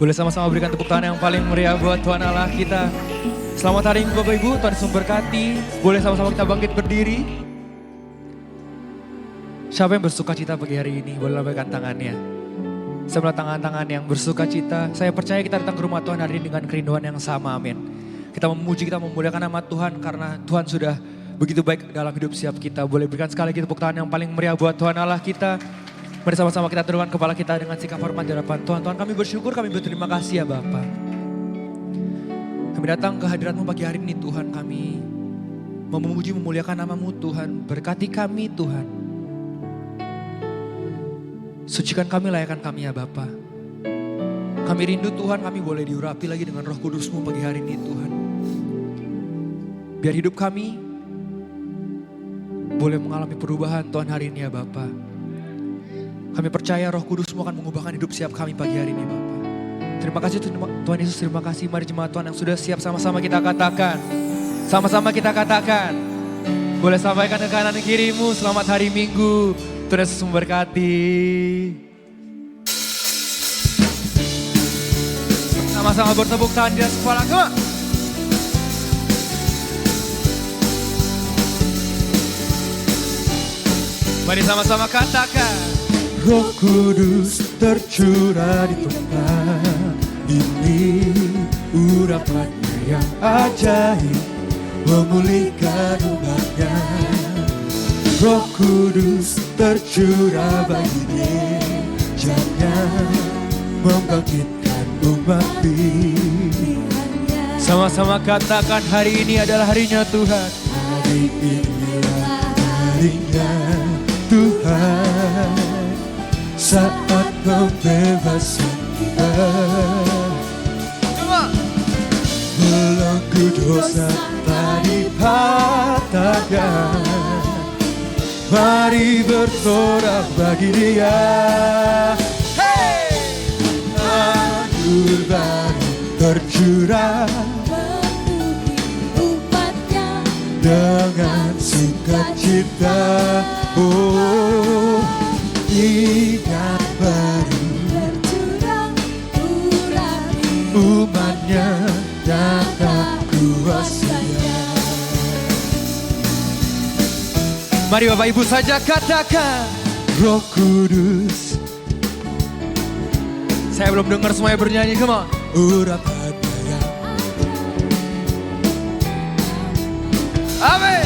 Boleh sama-sama berikan tepuk tangan yang paling meriah buat Tuhan Allah kita. Selamat hari Minggu Bapak Ibu, Tuhan Yesus memberkati. Boleh sama-sama kita bangkit berdiri. Siapa yang bersuka cita pagi hari ini? Boleh lambaikan tangannya. Saya melihat tangan-tangan yang bersuka cita. Saya percaya kita datang ke rumah Tuhan hari ini dengan kerinduan yang sama, amin. Kita memuji, kita memuliakan nama Tuhan karena Tuhan sudah begitu baik dalam hidup setiap kita. Boleh berikan sekali lagi tepuk tangan yang paling meriah buat Tuhan Allah kita. Mari sama-sama kita tundukkan kepala kita dengan sikap hormat di hadapan Tuhan. Tuhan, kami bersyukur, kami berterima kasih ya Bapa. Kami datang ke hadirat-Mu pagi hari ini Tuhan. Kami memuji, memuliakan nama-Mu Tuhan. Berkati kami Tuhan. Sucikan kami, layakkan kami ya Bapa. Kami rindu Tuhan, kami boleh diurapi lagi dengan Roh Kudus-Mu pagi hari ini Tuhan. Biar hidup kami boleh mengalami perubahan Tuhan hari ini ya Bapa. Kami percaya Roh Kudus-Mu akan mengubahkan hidup siap kami pagi hari ini Bapa. Terima kasih Tuhan Yesus, terima kasih. Mari jemaat Tuhan yang sudah siap sama-sama kita katakan. Sama-sama kita katakan. Boleh sampaikan ke kanan kirimu, selamat hari Minggu. Tuhan Yesus memberkati. Sama-sama bertepuk tangan di atas kepala. Come on. Mari sama-sama katakan. Roh Kudus tercurah di tempat ini, urapannya yang ajaib memulihkan umatnya. Roh Kudus tercurah bagi gerejanya, membangkitkan umat pilihannya. Sama-sama katakan, hari ini adalah harinya Tuhan. Hari inilah harinya Tuhan, saat pembebasan kita. Belenggu dosa tak dipatahkan, mari bersorak bagi Dia. Hey! Anggur baru tercurah umatnya dengan sukacita. Oh, minyak baru tercurah, umatnya nyata kuasanya. Mari Bapak Ibu saja katakan. Roh Kudus, saya belum dengar semuanya bernyanyi, come on. urapannya yang Amin.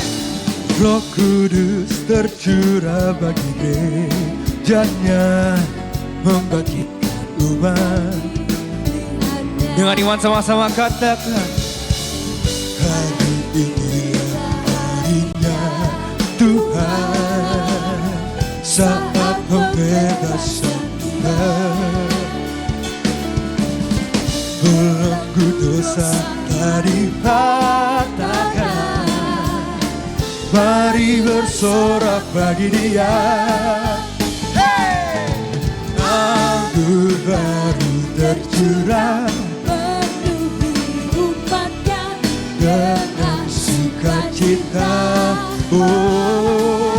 Roh Kudus tercurah bagi gerejanya, membangkitkan umat. Dengan iman sama-sama katakan. Hari inilah harinya Tuhan, saat pembebasan kita. Belenggu dosa tak dipatahkan, mari bersorak bagi Dia. Hey! Anggur baru tercurah dengan sukacita. Oh,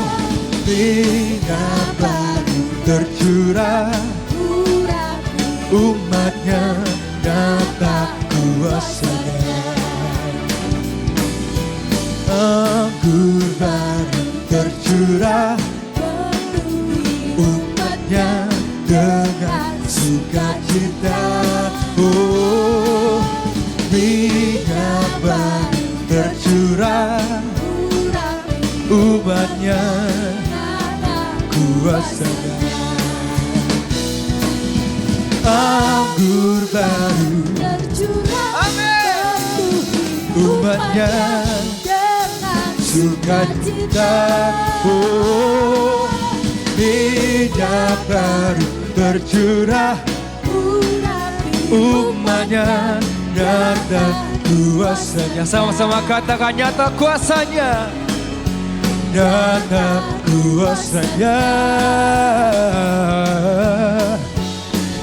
minyak baru tercurah, umatnya nyata kuasanya. Anggur baru tercurah, umatnya dengan sukacita. Oh, minyak baru tercurah, umatnya kuasanya. Anggur baru Amin. umatnya sukacita. Oh, minyak baru tercurah, umatnya nyata kuasanya. Sama-sama katakan, nyata kuasanya. Nyata kuasanya,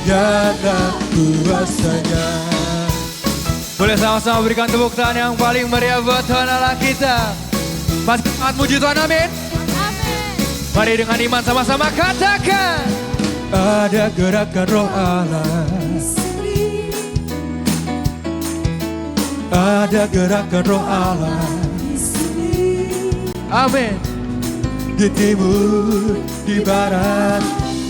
nyata kuasanya. Boleh sama-sama berikan tepuk tangan yang paling meriah buat Tuhan Allah kita. Masih semangat muji Tuhan, amin. Mari dengan iman sama-sama katakan. Ada gerakan Roh Allah Ada gerakan roh Allah Amin. di timur, di barat,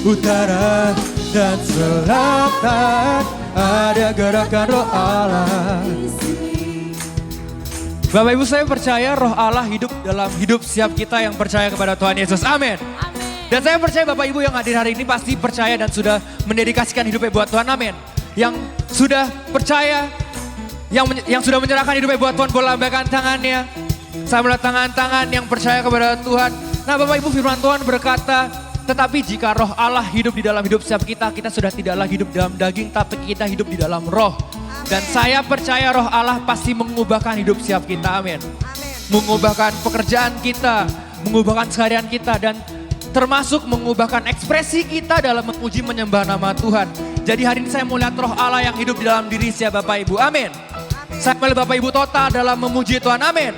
utara, dan selatan. Ada gerakan roh Allah. Bapak Ibu, saya percaya roh Allah hidup dalam hidup setiap kita yang percaya kepada Tuhan Yesus. Amin. Dan saya percaya Bapak Ibu yang hadir hari ini pasti percaya dan sudah mendedikasikan hidupnya buat Tuhan. Amin. Yang sudah percaya, yang sudah menyerahkan hidupnya buat Tuhan, boleh lambaikan tangannya. Saya melihat tangan-tangan yang percaya kepada Tuhan. Nah Bapak Ibu, firman Tuhan berkata, tetapi jika roh Allah hidup di dalam hidup setiap kita, kita sudah tidaklah hidup dalam daging, tapi kita hidup di dalam roh. Dan saya percaya roh Allah pasti mengubahkan hidup setiap kita, amin. Mengubahkan pekerjaan kita, mengubahkan seharian kita, dan termasuk mengubahkan ekspresi kita dalam memuji menyembah nama Tuhan. Jadi hari ini saya mau lihat roh Allah yang hidup di dalam diri saya Bapak Ibu, amin. Saya melihat Bapak Ibu total dalam memuji Tuhan, amin.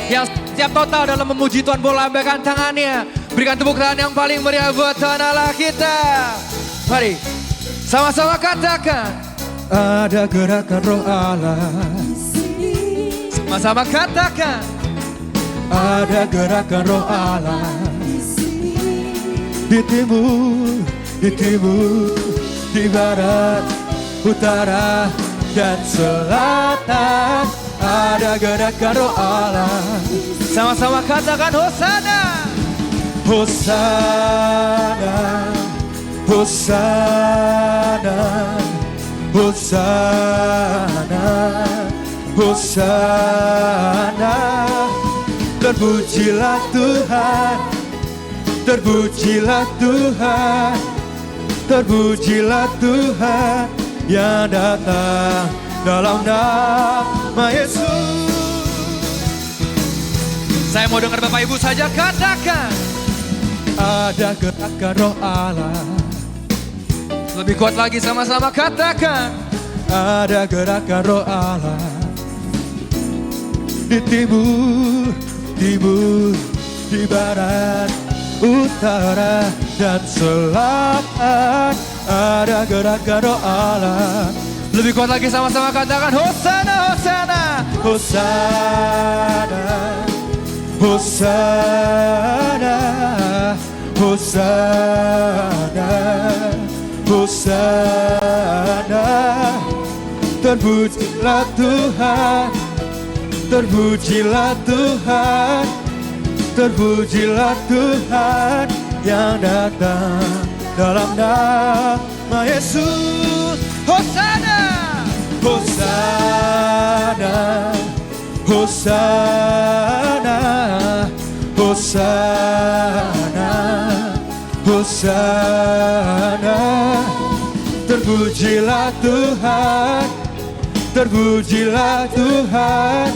Yang setiap total dalam memuji Tuhan, boleh lambaikan tangannya. Berikan tepuk tangan yang paling meriah buat Tuhan Allah kita. Mari, sama-sama katakan. Ada gerakan roh Allah. Sama-sama katakan. Ada gerakan roh Allah. Di timur, di barat, utara, dan selatan. Ada gerakan roh Allah. Sama-sama katakan Hosana. Hosana, Hosana, Hosana, Hosana. Terpujilah Tuhan, terpujilah Tuhan, terpujilah Tuhan yang datang dalam nama Yesus. Saya mau dengar Bapak Ibu saja katakan. Ada gerakan roh Allah. Lebih kuat lagi, sama-sama katakan. Ada gerakan roh Allah. Di timur, di barat, utara, dan selatan. Ada gerakan roh Allah. Lebih kuat lagi, sama-sama katakan Hosana, Hosana. Hosana, Hosana, Hosana, Hosana. Terpujilah Tuhan, terpujilah Tuhan, terpujilah Tuhan yang datang dalam nama Yesus. Hosana, Hosana, Hosana, Hosana, Hosana. Terpujilah Tuhan, terpujilah Tuhan,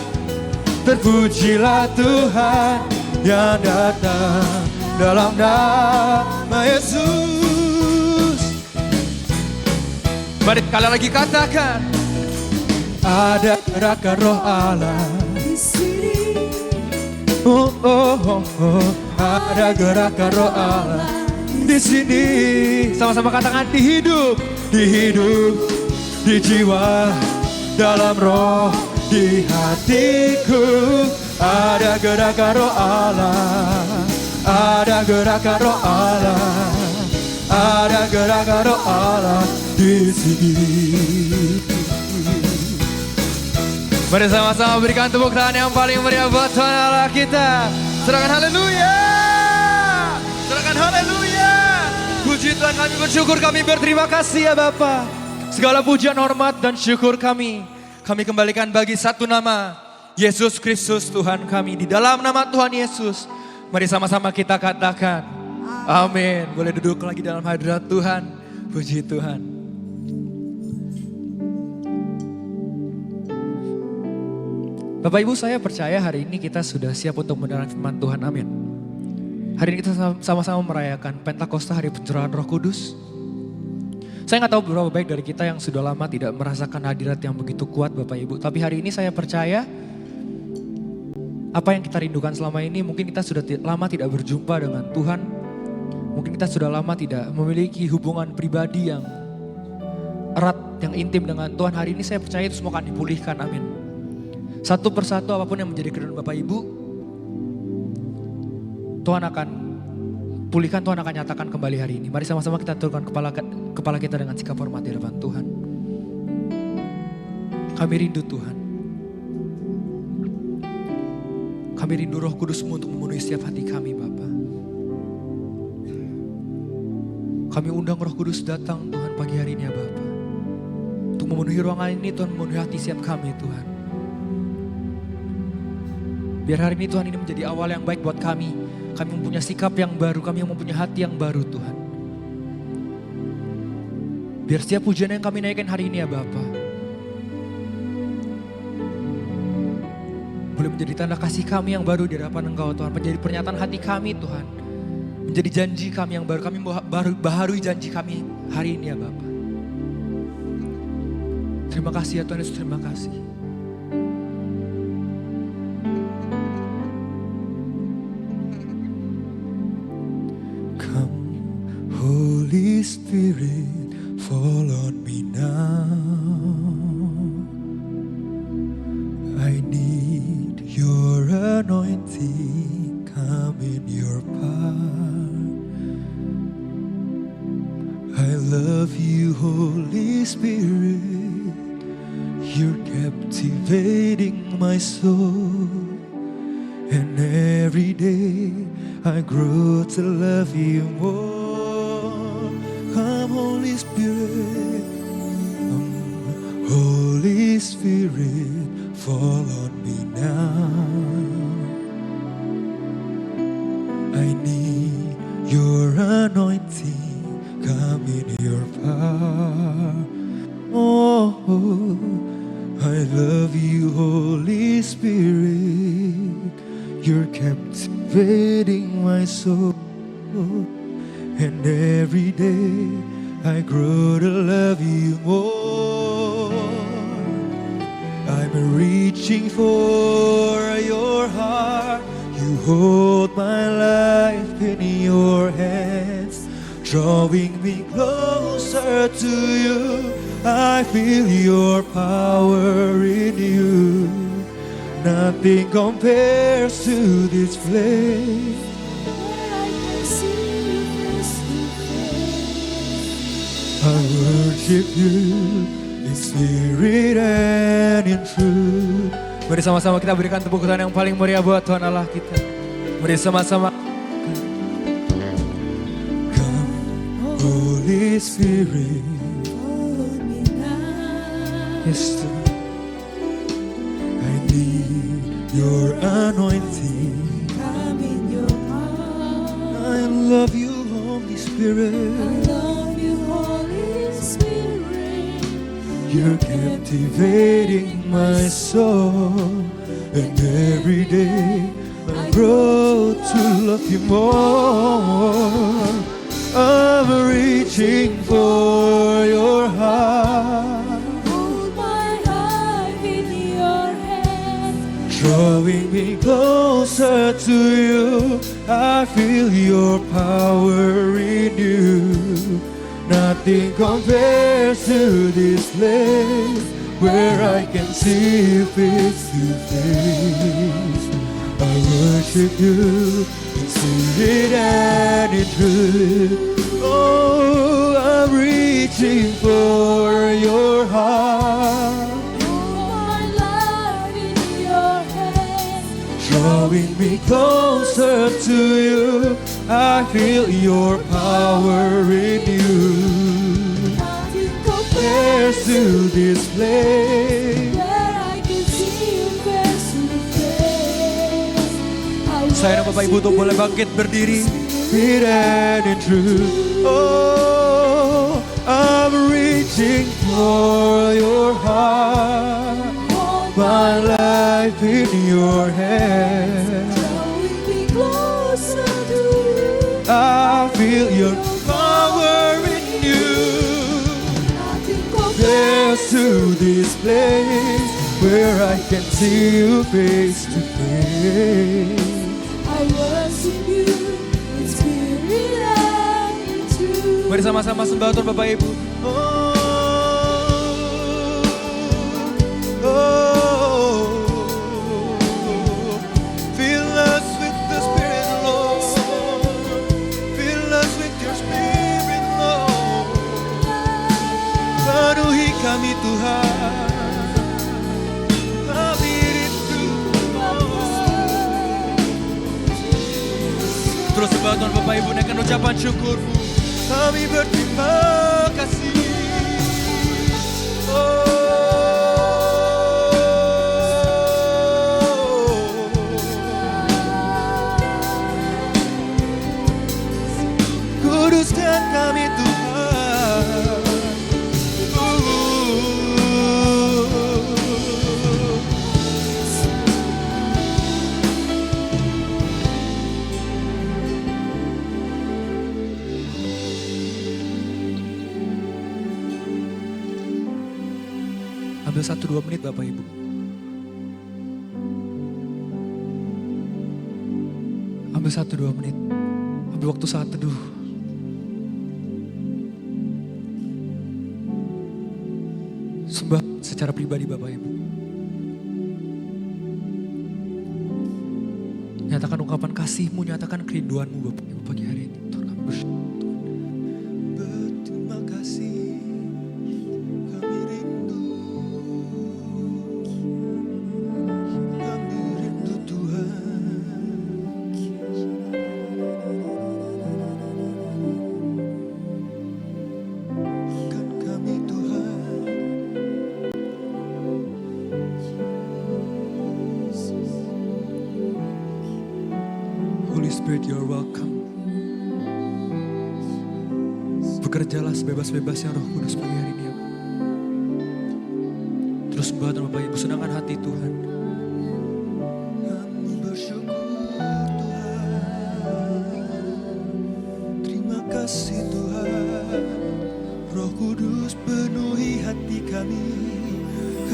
terpujilah Tuhan yang datang dalam nama Yesus. Mari sekali lagi katakan. Ada gerakan roh Allah. Oh, oh, oh, oh. Ada gerakan roh Allah di sini. Sama-sama katakan di hidup, di jiwa, dalam roh, di hatiku. Ada gerakan roh Allah. Ada gerakan roh Allah. Ada gerakan roh Allah di sini. Mari sama-sama berikan tepuk tangan yang paling meriah buat Tuhan Allah kita. Serahkan haleluya. Serahkan haleluya. Puji Tuhan, kami bersyukur, kami berterima kasih ya Bapa. Segala pujian, hormat, dan syukur kami kembalikan bagi satu nama, Yesus Kristus Tuhan kami. Di dalam nama Tuhan Yesus, mari sama-sama kita katakan amin. Boleh duduk lagi dalam hadirat Tuhan. Puji Tuhan. Bapak Ibu, saya percaya hari ini kita sudah siap untuk mendengar firman Tuhan, amin. Hari ini kita sama-sama merayakan Pentakosta, hari pencurahan Roh Kudus. Saya nggak tahu berapa baik dari kita yang sudah lama tidak merasakan hadirat yang begitu kuat Bapak Ibu. Tapi hari ini saya percaya apa yang kita rindukan selama ini, mungkin kita sudah lama tidak berjumpa dengan Tuhan. Mungkin kita sudah lama tidak memiliki hubungan pribadi yang erat, yang intim dengan Tuhan. Hari ini saya percaya itu semua akan dipulihkan, amin. Satu persatu apapun yang menjadi kehendak Bapak Ibu, Tuhan akan pulihkan, Tuhan akan nyatakan kembali hari ini. Mari sama-sama kita turunkan kepala kita dengan sikap hormat di hadapan Tuhan. Kami rindu Tuhan. Kami rindu Roh Kudus-Mu untuk memenuhi setiap hati kami Bapa. Kami undang Roh Kudus datang Tuhan pagi hari ini ya Bapa. Untuk memenuhi ruangan ini Tuhan, memenuhi hati setiap kami Tuhan. Biar hari ini Tuhan ini menjadi awal yang baik buat kami. Kami mempunyai sikap yang baru, kami mempunyai hati yang baru Tuhan. Biar setiap pujian yang kami naikkan hari ini ya Bapa, boleh menjadi tanda kasih kami yang baru di hadapan Engkau Tuhan. Menjadi pernyataan hati kami Tuhan. Menjadi janji kami yang baru. Kami baharui janji kami hari ini ya Bapa. Terima kasih ya Tuhan Yesus, terima kasih. Come, Holy Spirit, fall on me now. I need your anointing, come in your power. I love you, Holy Spirit. You're captivating my soul. And every day I grow to love you more. Come, Holy Spirit. Come, Holy Spirit, fall on me now. I need your anointing, come in your power. Oh, I love you, Holy Spirit. You're captivating my soul. And every day I grow to love you more. I'm reaching for your heart. You hold my life in your hands, drawing me closer to you. I feel your power in you. Nothing compares to this place. I can see you face to face. I worship you in spirit and in truth. Mari sama-sama kita berikan tepuk tangan yang paling meriah buat Tuhan Allah kita. Mari sama-sama. Come, Holy Spirit. Follow me now. Yes, I need your anointing. Come in your power. I love you, Holy I Spirit. love you, Holy Spirit. You're captivating my soul. And every day I grow to love you more. I'm reaching for your heart, Hold my life in your hand. drawing me closer to you. I feel your power in you. Nothing compares to this place where I can see you face to face. I worship you in spirit and in truth. Oh, I'm reaching for your heart, Hold my life in your hand. drawing me closer to you. I feel your power in you. Nothing Compares compares to this place. where I can see you face to face. I Saya dan Bapak Ibu untuk boleh bangkit berdiri. Spirit and in truth. Oh, I'm reaching for your heart. hold My life in your hands. drawing me closer to you. I feel your power in you. Nothing There's compares to this place where I can see you face to face. I worship you in spirit and in truth. Mari sama-sama sembah Tuhan Bapak Ibu. Oh, kami Tuhan, kami rindu. Terus sembah Tuhan Bapak Ibu, naikkan ucapan syukurmu. Kami berterima kasih. Kuduskan kami Tuhan. Ambil 1-2 menit Bapak Ibu. Ambil 1-2 menit. Ambil waktu saat teduh. Sembah secara pribadi Bapak Ibu. Nyatakan ungkapan kasihmu, nyatakan kerinduanmu Bapak Ibu pagi hari ini. Tuhan kami bersyukur. Berterima kasih. Kami rindu. Kami rindu Tuhan. Kan kami Tuhan. Holy Spirit, you're welcome. Bekerjalah sebebas-bebasnya Roh Kudus pagi hari ini. Terus sembah Tuhan Bapak Ibu, senangkan hati Tuhan. Kami bersyukur Tuhan. Terima kasih Tuhan. Roh Kudus penuhi hati kami.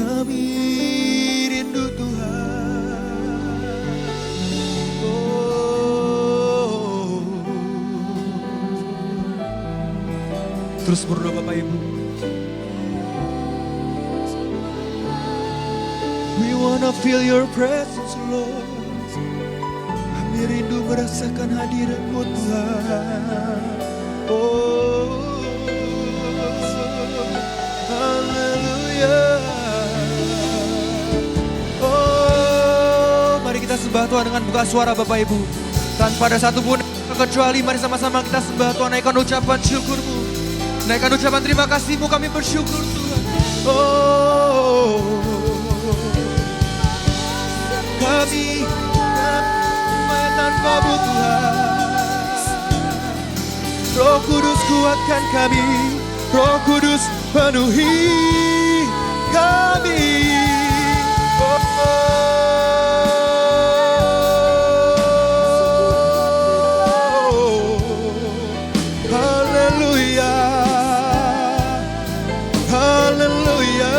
Kami rindu Tuhan. Oh. Terus berdoa Bapak Ibu. We wanna feel your presence, Lord. Kami rindu merasakan hadirat-Mu Tuhan. Oh, haleluya. Oh, mari kita sembah Tuhan dengan buka suara Bapak Ibu. Tanpa ada satupun kecuali, mari sama-sama kita sembah Tuhan. Naikkan ucapan syukur-Mu. Naikkan ucapan terima kasih-Mu, kami bersyukur Tuhan. Oh, kami tanpa-Mu Tuhan. Roh Kudus kuatkan kami. Roh Kudus penuhi kami. Haleluya. Haleluya.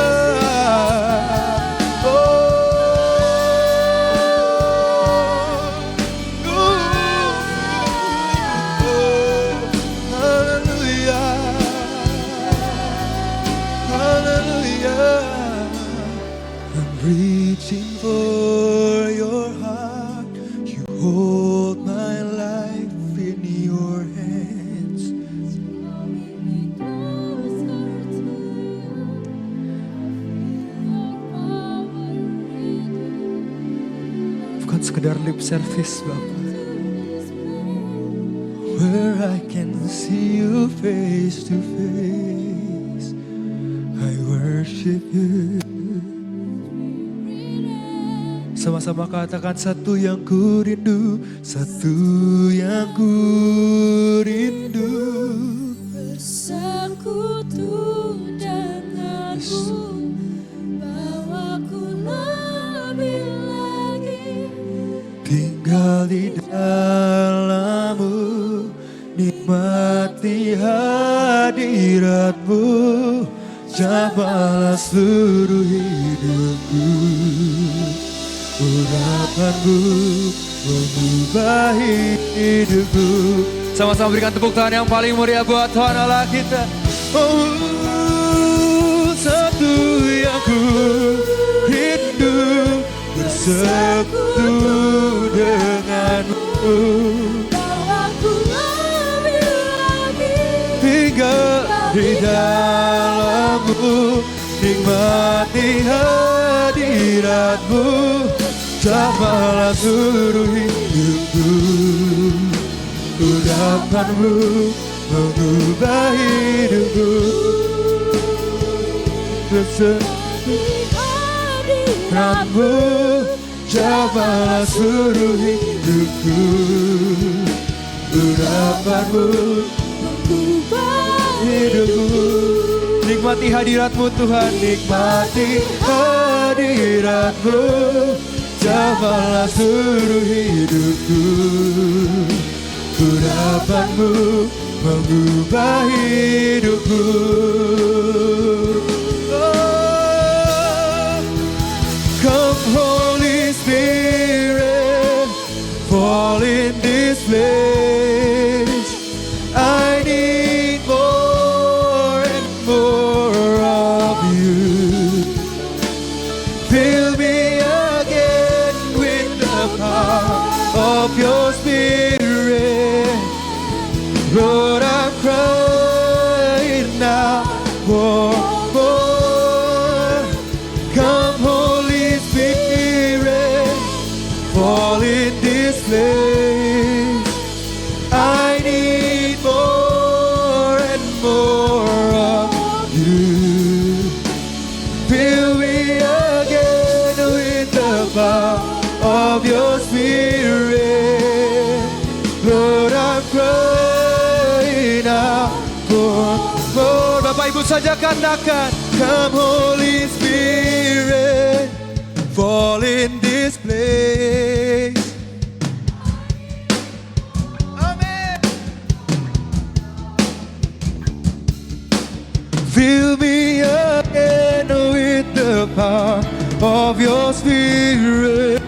Reaching for your heart, you hold my life in your hands. Bukan sekedar lip service Bapak. Where I can see you face to face, I worship you. Sama-sama katakan Satu yang ku rindu, satu yang ku rindu. Bersekutu denganmu, bawaku lebih lagi. Tinggal di dalam-Mu, nikmati hadirat-Mu, jamahlah seluruh hidupku. Urapan-Mu mengubah hidupku. sama-sama berikan tepuk tangan yang paling meriah buat Tuhan Allah kita. Oh, satu yang ku rindu, bersekutu denganmu. Bawaku lebih lagi. Tinggal di dalam-Mu, nikmati hadiratmu, jamalah seluruh hidupku. Urapanmu mengubah hidupku. Hadiratmu, jamalah seluruh hidupku. Urapanmu mengubah hidupku. Nikmati hadiratmu Tuhan, nikmati hadiratmu, jamalah seluruh hidupku. Urapanmu mengubah hidupku. Oh, come Holy Spirit, fall in this place. I need more and more of you. Fill me again with the power of your Spirit. Lord, I'm crying now for more. Come Holy Spirit, fall in this place. I need more and more of you. Fill me again with the power of your Spirit. Lord, I'm crying out for more. Bapak Ibu saja katakan, come Holy Spirit, fall in this place. Fill me again with the power of your Spirit.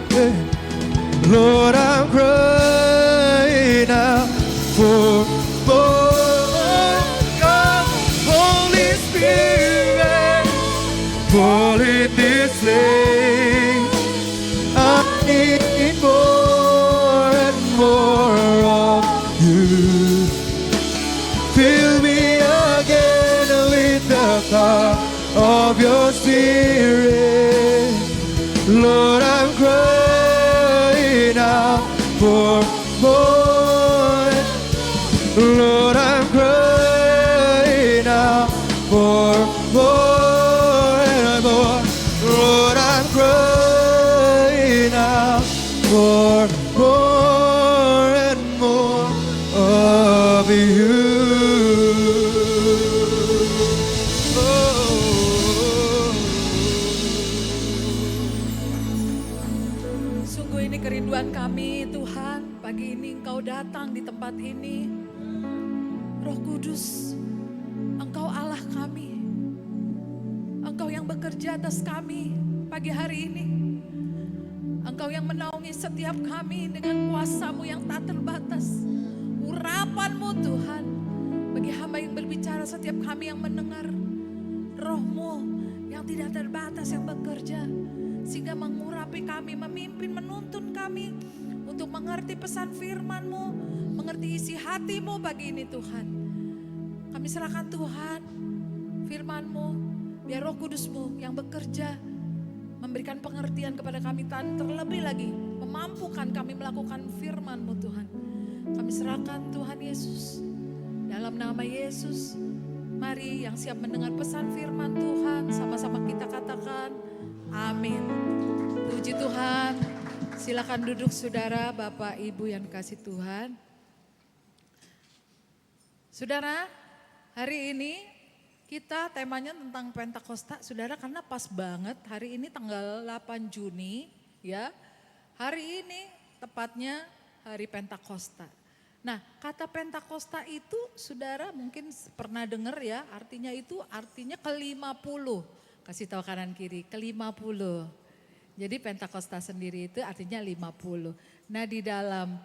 Lord, I'm crying out for more. Come, Holy Spirit, fall in this place. I need more and more of you. Fill me again with the power of your Spirit. Lord, I'm crying out for more. Lord, I'm crying out for more and more. Lord, I'm crying out for more and more of you. Sungguh ini kerinduan kami Tuhan. Pagi ini Engkau datang di tempat ini. Roh Kudus, Engkau Allah kami. Engkau yang bekerja atas kami pagi hari ini. Engkau yang menaungi setiap kami dengan kuasa-Mu yang tak terbatas. Urapan-Mu Tuhan, bagi hamba yang berbicara, setiap kami yang mendengar. Roh-Mu yang tidak terbatas yang bekerja, sehingga mengurapi kami, memimpin, menuntun kami untuk mengerti pesan firman-Mu, mengerti isi hati-Mu pagi ini Tuhan. Kami serahkan Tuhan firman-Mu, biar Roh Kudus-Mu yang bekerja memberikan pengertian kepada kami, terlebih lagi memampukan kami melakukan firman-Mu Tuhan. Kami serahkan Tuhan Yesus, dalam nama Yesus. Mari yang siap mendengar pesan firman Tuhan, sama-sama kita katakan amin. Puji Tuhan. Silakan duduk saudara, Bapak Ibu yang dikasih Tuhan. Saudara, hari ini kita temanya tentang Pentakosta, saudara, karena pas banget hari ini tanggal 8 Juni ya. Hari ini tepatnya hari Pentakosta. Nah, kata Pentakosta itu saudara mungkin pernah dengar ya, artinya ke-50. Kasih tahu kanan kiri, ke-50. Jadi Pentakosta sendiri itu artinya 50. Nah, di dalam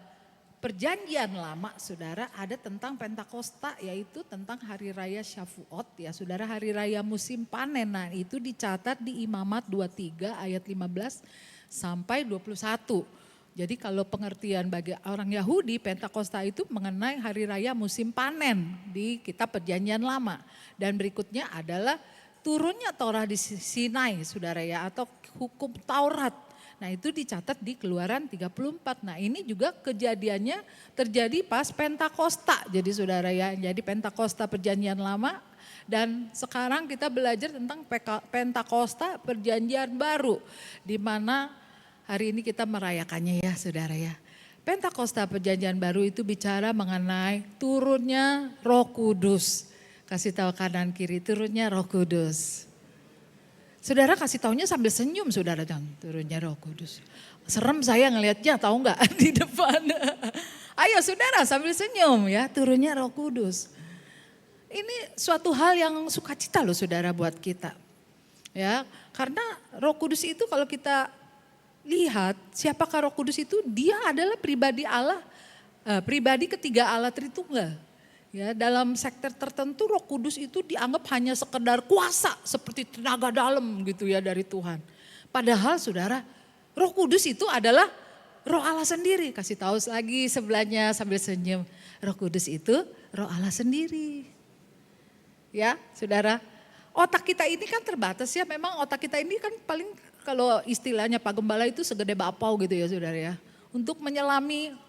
Perjanjian Lama saudara ada tentang Pentakosta, yaitu tentang hari raya Syafuot ya saudara, hari raya musim panen. Nah, itu dicatat di Imamat 23 ayat 15 sampai 21. Jadi kalau pengertian bagi orang Yahudi, Pentakosta itu mengenai hari raya musim panen di kitab Perjanjian Lama. Dan berikutnya adalah turunnya Torah di Sinai saudara ya, atau hukum Taurat. Nah itu dicatat di Keluaran 34. Nah ini juga kejadiannya terjadi pas Pentakosta. Jadi saudara ya, jadi Pentakosta perjanjian lama. Dan sekarang kita belajar tentang Pentakosta perjanjian baru. Di mana hari ini kita merayakannya ya saudara ya. Pentakosta perjanjian baru itu bicara mengenai turunnya Roh Kudus. Kasih tahu kanan kiri, turunnya Roh Kudus. Saudara kasih taunya sambil senyum saudara, turunnya Roh Kudus. Serem saya ngelihatnya, tahu nggak di depan. Ayo saudara sambil senyum ya, turunnya Roh Kudus. Ini suatu hal yang sukacita loh saudara buat kita. Ya, karena Roh Kudus itu kalau kita lihat siapakah Roh Kudus itu, dia adalah pribadi Allah, pribadi ketiga Allah Tritunggal. Ya, dalam sektor tertentu Roh Kudus itu dianggap hanya sekedar kuasa seperti tenaga dalam gitu ya dari Tuhan. Padahal saudara, Roh Kudus itu adalah Roh Allah sendiri. Kasih tahu lagi sebelahnya sambil senyum. Roh Kudus itu Roh Allah sendiri. Ya, saudara. Otak kita ini kan terbatas ya. Memang otak kita ini kan paling kalau istilahnya Pak Gembala itu segede bapau gitu ya saudara ya. Untuk menyelami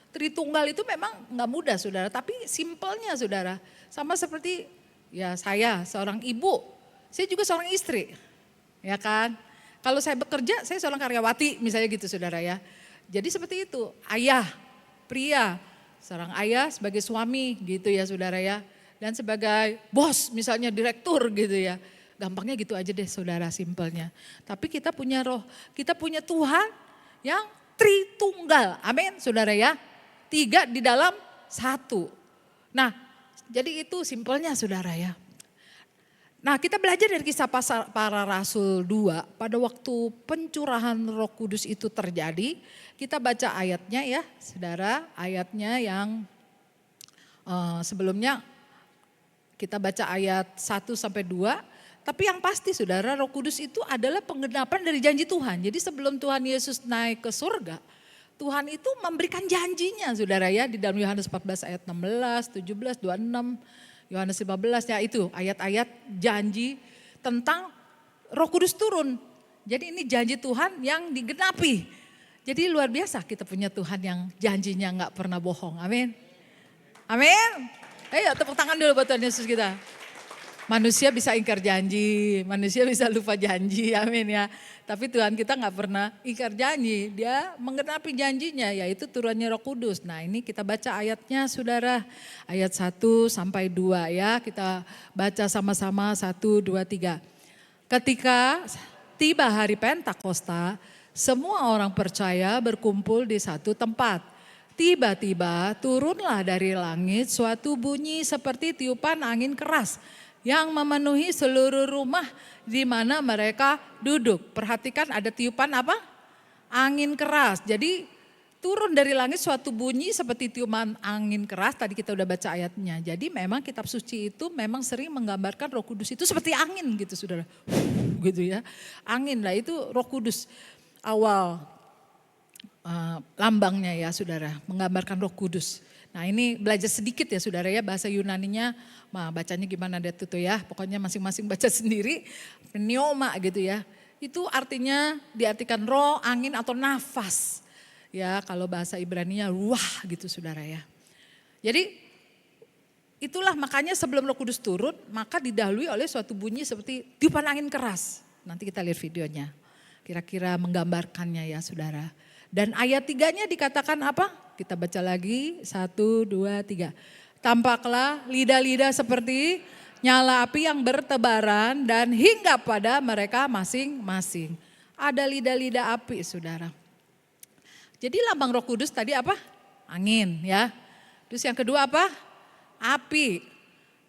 Tritunggal itu memang nggak mudah saudara, tapi simpelnya saudara. Sama seperti ya saya seorang ibu, saya juga seorang istri. Ya kan, kalau saya bekerja saya seorang karyawati misalnya gitu saudara ya. Jadi seperti itu, ayah, pria, seorang ayah sebagai suami gitu ya saudara ya. Dan sebagai bos misalnya direktur gitu ya. Gampangnya gitu aja deh saudara simpelnya. Tapi kita punya roh, kita punya Tuhan yang Tritunggal, amin saudara ya. 3 di dalam 1. Nah, jadi itu simpelnya saudara ya. Nah, kita belajar dari kisah para rasul 2. Pada waktu pencurahan Roh Kudus itu terjadi, kita baca ayatnya ya saudara. Ayatnya yang sebelumnya kita baca ayat 1 sampai 2. Tapi yang pasti saudara, Roh Kudus itu adalah penggenapan dari janji Tuhan. Jadi sebelum Tuhan Yesus naik ke surga, Tuhan itu memberikan janjinya saudara ya, di dalam Yohanes 14 ayat 16, 17, 26, Yohanes 15 ya itu ayat-ayat janji tentang Roh Kudus turun. Jadi ini janji Tuhan yang digenapi. Jadi luar biasa kita punya Tuhan yang janjinya nggak pernah bohong. Amin. Amin. Ayo tepuk tangan dulu buat Tuhan Yesus kita. Manusia bisa ingkar janji, manusia bisa lupa janji, amin ya. Tapi Tuhan kita gak pernah ingkar janji, dia menggenapi janjinya yaitu turunnya Roh Kudus. Nah ini kita baca ayatnya saudara, ayat 1 sampai 2 ya. Kita baca sama-sama 1, 2, 3. Ketika tiba hari Pentakosta, semua orang percaya berkumpul di satu tempat. Tiba-tiba turunlah dari langit suatu bunyi seperti tiupan angin keras yang memenuhi seluruh rumah di mana mereka duduk. Perhatikan ada tiupan apa? Angin keras. Jadi turun dari langit suatu bunyi seperti tiupan angin keras. Tadi kita udah baca ayatnya. Jadi memang kitab suci itu memang sering menggambarkan Roh Kudus itu seperti angin gitu saudara. Gitu ya. Angin lah itu Roh Kudus. Awal lambangnya ya saudara. Menggambarkan Roh Kudus. Nah ini belajar sedikit ya saudara ya, bahasa Yunaninya bacanya gimana deh tuh ya, pokoknya masing-masing baca sendiri, pneuma gitu ya. Itu artinya diartikan roh, angin atau nafas. Ya kalau bahasa Ibraninya ruah gitu saudara ya. Jadi itulah makanya sebelum Roh Kudus turun maka didahului oleh suatu bunyi seperti tiupan angin keras. Nanti kita lihat videonya, kira-kira menggambarkannya ya saudara. Dan ayat 3-nya dikatakan apa? Kita baca lagi 1, 2, 3. Tampaklah lidah-lidah seperti nyala api yang bertebaran dan hinggap pada mereka masing-masing. Ada lidah-lidah api saudara. Jadi lambang Roh Kudus tadi apa? Angin ya. Terus yang kedua apa? Api.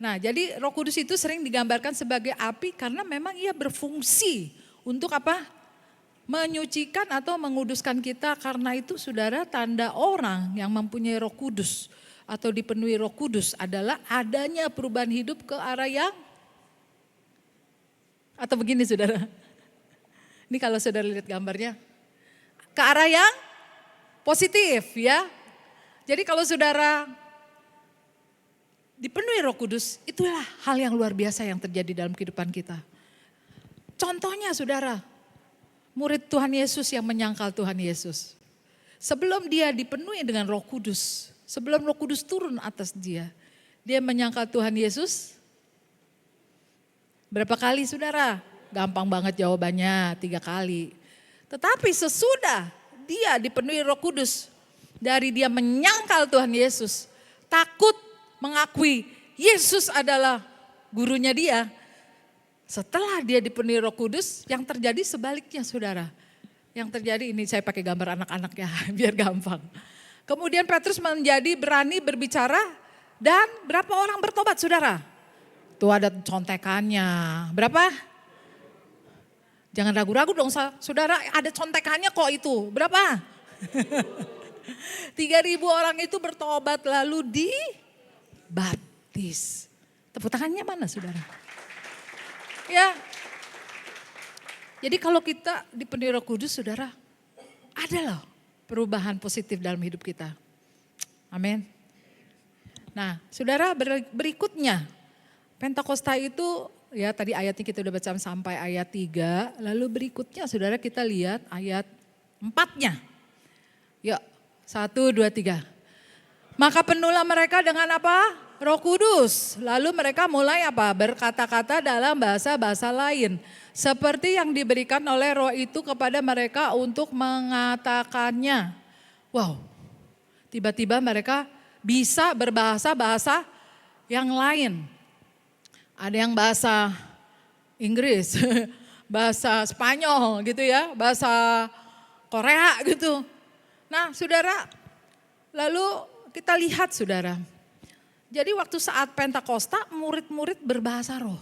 Nah jadi Roh Kudus itu sering digambarkan sebagai api karena memang ia berfungsi untuk apa? Menyucikan atau menguduskan kita. Karena itu saudara, tanda orang yang mempunyai Roh Kudus atau dipenuhi Roh Kudus adalah adanya perubahan hidup ke arah yang, atau begini saudara, ini kalau saudara lihat gambarnya, ke arah yang positif ya. Jadi kalau saudara dipenuhi Roh Kudus, itulah hal yang luar biasa yang terjadi dalam kehidupan kita. Contohnya saudara, murid Tuhan Yesus yang menyangkal Tuhan Yesus. Sebelum dia dipenuhi dengan Roh Kudus, sebelum Roh Kudus turun atas dia menyangkal Tuhan Yesus. Berapa kali saudara? Gampang banget jawabannya, 3 kali. Tetapi sesudah dia dipenuhi Roh Kudus, dari dia menyangkal Tuhan Yesus, takut mengakui Yesus adalah gurunya dia. Setelah dia dipenuhi Roh Kudus, yang terjadi sebaliknya saudara. Yang terjadi ini saya pakai gambar anak-anak ya, biar gampang. Kemudian Petrus menjadi berani berbicara dan berapa orang bertobat saudara? Tuh ada contekannya. Berapa? Jangan ragu-ragu dong saudara, ada contekannya kok itu. Berapa? 3.000 orang itu bertobat lalu dibaptis. Tepuk tangannya mana saudara? Ya. Jadi kalau kita dipenuhi Roh Kudus saudara, ada loh perubahan positif dalam hidup kita. Amin. Nah saudara berikutnya, Pentakosta itu ya tadi ayatnya kita udah baca sampai ayat 3. Lalu berikutnya saudara kita lihat ayat 4-nya. Yuk 1, 2, 3. Maka penuhlah mereka dengan apa? Roh Kudus. Lalu mereka mulai apa? Berkata-kata dalam bahasa-bahasa lain. Seperti yang diberikan oleh Roh itu kepada mereka untuk mengatakannya. Wow, tiba-tiba mereka bisa berbahasa-bahasa yang lain. Ada yang bahasa Inggris, bahasa Spanyol gitu ya, bahasa Korea gitu. Nah saudara, lalu kita lihat saudara. Jadi waktu saat Pentakosta murid-murid berbahasa roh.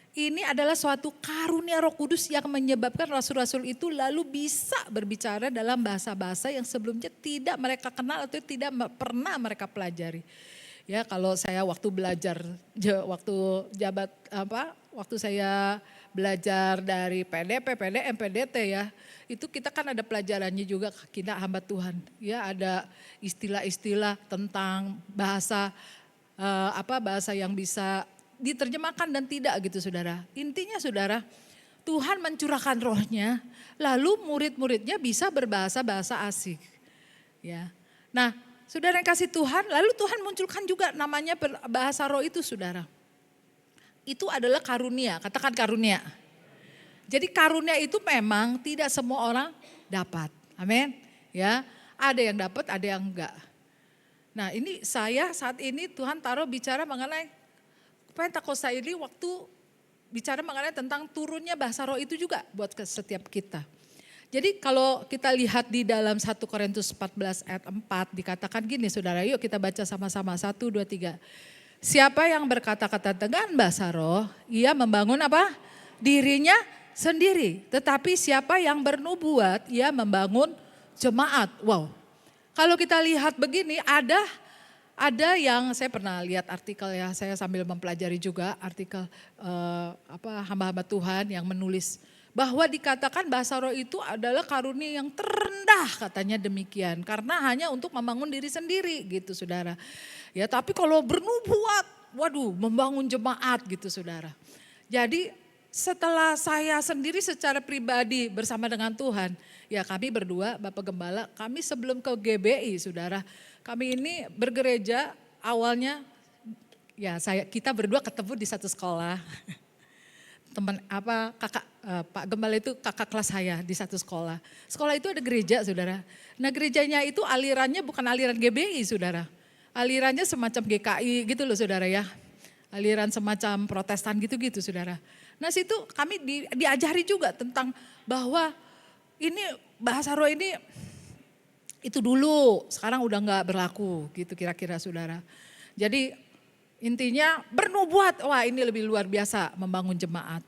Ini adalah suatu karunia Roh Kudus yang menyebabkan rasul-rasul itu lalu bisa berbicara dalam bahasa-bahasa yang sebelumnya tidak mereka kenal atau tidak pernah mereka pelajari. Ya kalau saya waktu belajar, waktu saya belajar dari PDP, PDM, PDT ya, itu kita kan ada pelajarannya juga kita hamba Tuhan. Ya ada istilah-istilah tentang bahasa bahasa yang bisa diterjemahkan dan tidak gitu saudara. Intinya saudara, Tuhan mencurahkan rohnya, lalu murid-muridnya bisa berbahasa-bahasa asing. Ya. Nah saudara yang kasih Tuhan, lalu Tuhan munculkan juga namanya bahasa roh itu saudara. Itu adalah karunia, katakan karunia. Jadi karunia itu memang tidak semua orang dapat. Amin. Ya, ada yang dapat, ada yang enggak. Nah ini saya saat ini Tuhan taruh bicara mengenai Pentakosta ini waktu bicara mengenai tentang turunnya bahasa roh itu juga buat setiap kita. Jadi kalau kita lihat di dalam 1 Korintus 14 ayat 4 dikatakan gini saudara, yuk kita baca sama-sama 1, 2, 3. Siapa yang berkata-kata dengan bahasa roh, ia membangun apa? Dirinya sendiri. Tetapi siapa yang bernubuat, ia membangun jemaat. Wow. Kalau kita lihat begini ada yang saya pernah lihat artikel ya, saya sambil mempelajari juga artikel hamba-hamba Tuhan yang menulis bahwa dikatakan bahasa roh itu adalah karunia yang terendah katanya demikian. Karena hanya untuk membangun diri sendiri gitu saudara. Ya tapi kalau bernubuat, waduh membangun jemaat gitu saudara. Jadi setelah saya sendiri secara pribadi bersama dengan Tuhan, ya kami berdua Bapak Gembala, kami sebelum ke GBI saudara, kami ini bergereja awalnya, ya kita berdua ketemu di satu sekolah. Pak Gembala itu kakak kelas saya di satu sekolah. Sekolah itu ada gereja saudara. Nah gerejanya itu alirannya bukan aliran GBI saudara. Alirannya semacam GKI gitu loh saudara ya. Aliran semacam Protestan gitu-gitu saudara. Nah situ kami diajari juga tentang bahwa ini bahasa roh ini itu dulu sekarang udah gak berlaku gitu kira-kira saudara. Jadi intinya bernubuat, wah ini lebih luar biasa membangun jemaat.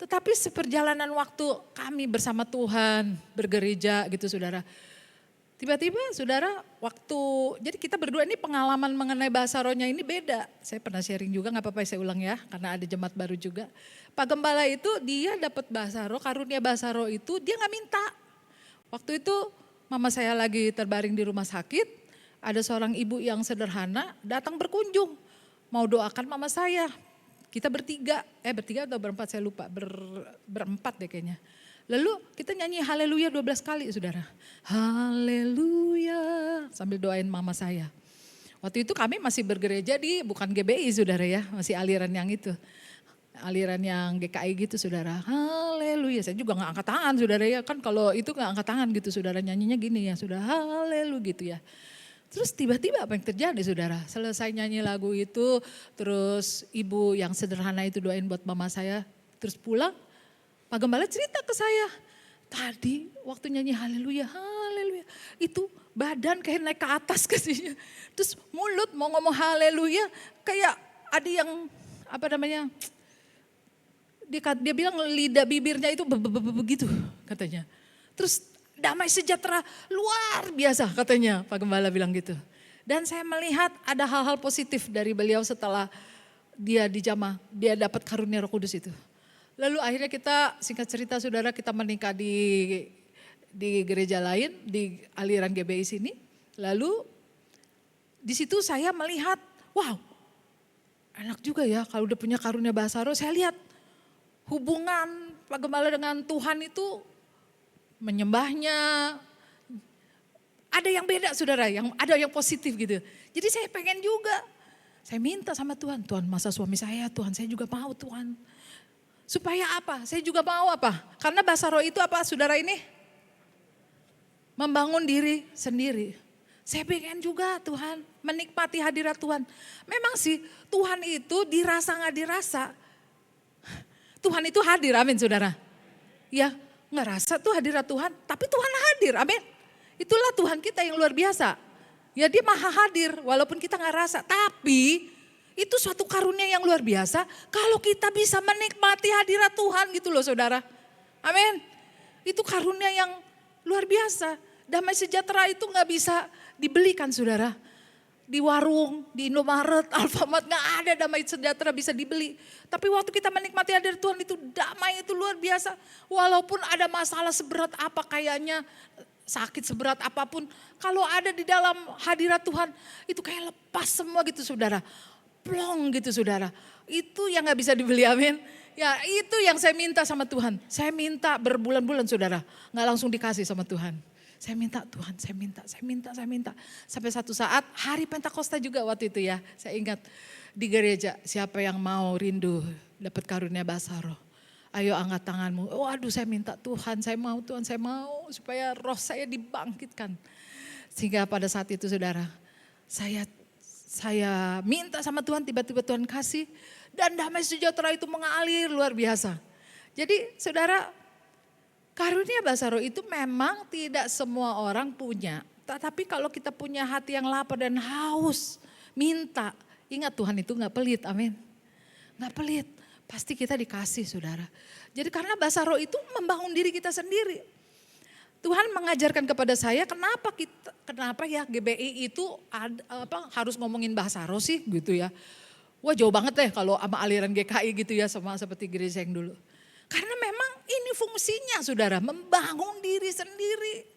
Tetapi seperjalanan waktu kami bersama Tuhan bergereja gitu saudara. Tiba-tiba saudara jadi kita berdua ini pengalaman mengenai bahasa rohnya ini beda. Saya pernah sharing juga gak apa-apa saya ulang ya karena ada jemaat baru juga. Pak Gembala itu dia dapat bahasa roh, karunia bahasa roh itu dia gak minta. Waktu itu mama saya lagi terbaring di rumah sakit, ada seorang ibu yang sederhana datang berkunjung. mau doakan mama saya. Kita bertiga atau berempat saya lupa, berempat deh kayaknya. Lalu kita nyanyi haleluya 12 kali saudara. Haleluya sambil doain mama saya. Waktu itu kami masih bergereja di bukan GBI saudara ya, masih aliran yang itu. Aliran yang GKI gitu saudara. Haleluya, saya juga gak angkat tangan saudara ya. Kan kalau itu gak angkat tangan gitu saudara, nyanyinya gini ya saudara, haleluya gitu ya. Terus tiba-tiba apa yang terjadi saudara? Selesai nyanyi lagu itu, terus ibu yang sederhana itu doain buat mama saya. Terus pulang, Pak Gembala cerita ke saya. Tadi waktu nyanyi haleluya, haleluya. Itu badan kayak naik ke atas katanya. Terus mulut mau ngomong haleluya kayak ada yang apa namanya. Dia bilang lidah bibirnya itu begitu katanya. Terus damai sejahtera luar biasa katanya Pak Gembala bilang gitu. Dan saya melihat ada hal-hal positif dari beliau setelah dia dijamah, dia dapat karunia Roh Kudus itu. Lalu akhirnya kita singkat cerita saudara kita menikah di gereja lain, di aliran GBI sini. Lalu di situ saya melihat, wow enak juga ya kalau udah punya karunia bahasa roh. Saya lihat hubungan Pak Gembala dengan Tuhan itu menyembahnya, ada yang beda saudara, ada yang positif gitu. Jadi saya pengen juga, saya minta sama Tuhan, Tuhan masa suami saya, Tuhan saya juga mau Tuhan. Supaya apa? Saya juga mau apa? Karena bahasa roh itu apa saudara ini? Membangun diri sendiri. Saya pengen juga Tuhan, menikmati hadirat Tuhan. Memang sih Tuhan itu dirasa gak dirasa. Tuhan itu hadir, amin saudara. Ya, ngerasa tuh hadirat Tuhan, tapi Tuhan hadir, amin. Itulah Tuhan kita yang luar biasa. Ya dia maha hadir, walaupun kita gak rasa. Tapi itu suatu karunia yang luar biasa kalau kita bisa menikmati hadirat Tuhan gitu loh saudara. Amin. Itu karunia yang luar biasa. Damai sejahtera itu gak bisa dibelikan saudara. Di warung, di Indomaret, Alfamart gak ada damai sejahtera bisa dibeli. Tapi waktu kita menikmati hadirat Tuhan itu damai itu luar biasa. Walaupun ada masalah seberat apa kayaknya, sakit seberat apapun. Kalau ada di dalam hadirat Tuhan itu kayak lepas semua gitu saudara. Plong gitu saudara. Itu yang gak bisa dibeli, amin. Ya itu yang saya minta sama Tuhan. Saya minta berbulan-bulan saudara. Gak langsung dikasih sama Tuhan. Saya minta Tuhan, saya minta. Sampai satu saat hari Pentakosta juga waktu itu ya. Saya ingat di gereja siapa yang mau rindu dapat karunia bahasa roh. Ayo angkat tanganmu. Oh aduh saya minta Tuhan saya mau supaya roh saya dibangkitkan. Sehingga pada saat itu saudara saya minta sama Tuhan tiba-tiba Tuhan kasih. Dan damai sejahtera itu mengalir luar biasa. Jadi saudara karunia bahasa roh itu memang tidak semua orang punya. Tapi kalau kita punya hati yang lapar dan haus, minta. Ingat Tuhan itu gak pelit, amin. Gak pelit, pasti kita dikasih saudara. Jadi karena bahasa roh itu membangun diri kita sendiri. Tuhan mengajarkan kepada saya kenapa ya GBI itu harus ngomongin bahasa roh sih gitu ya. Wah jauh banget deh kalau sama aliran GKI gitu ya sama seperti gereja yang dulu. Karena memang ini fungsinya saudara, membangun diri sendiri.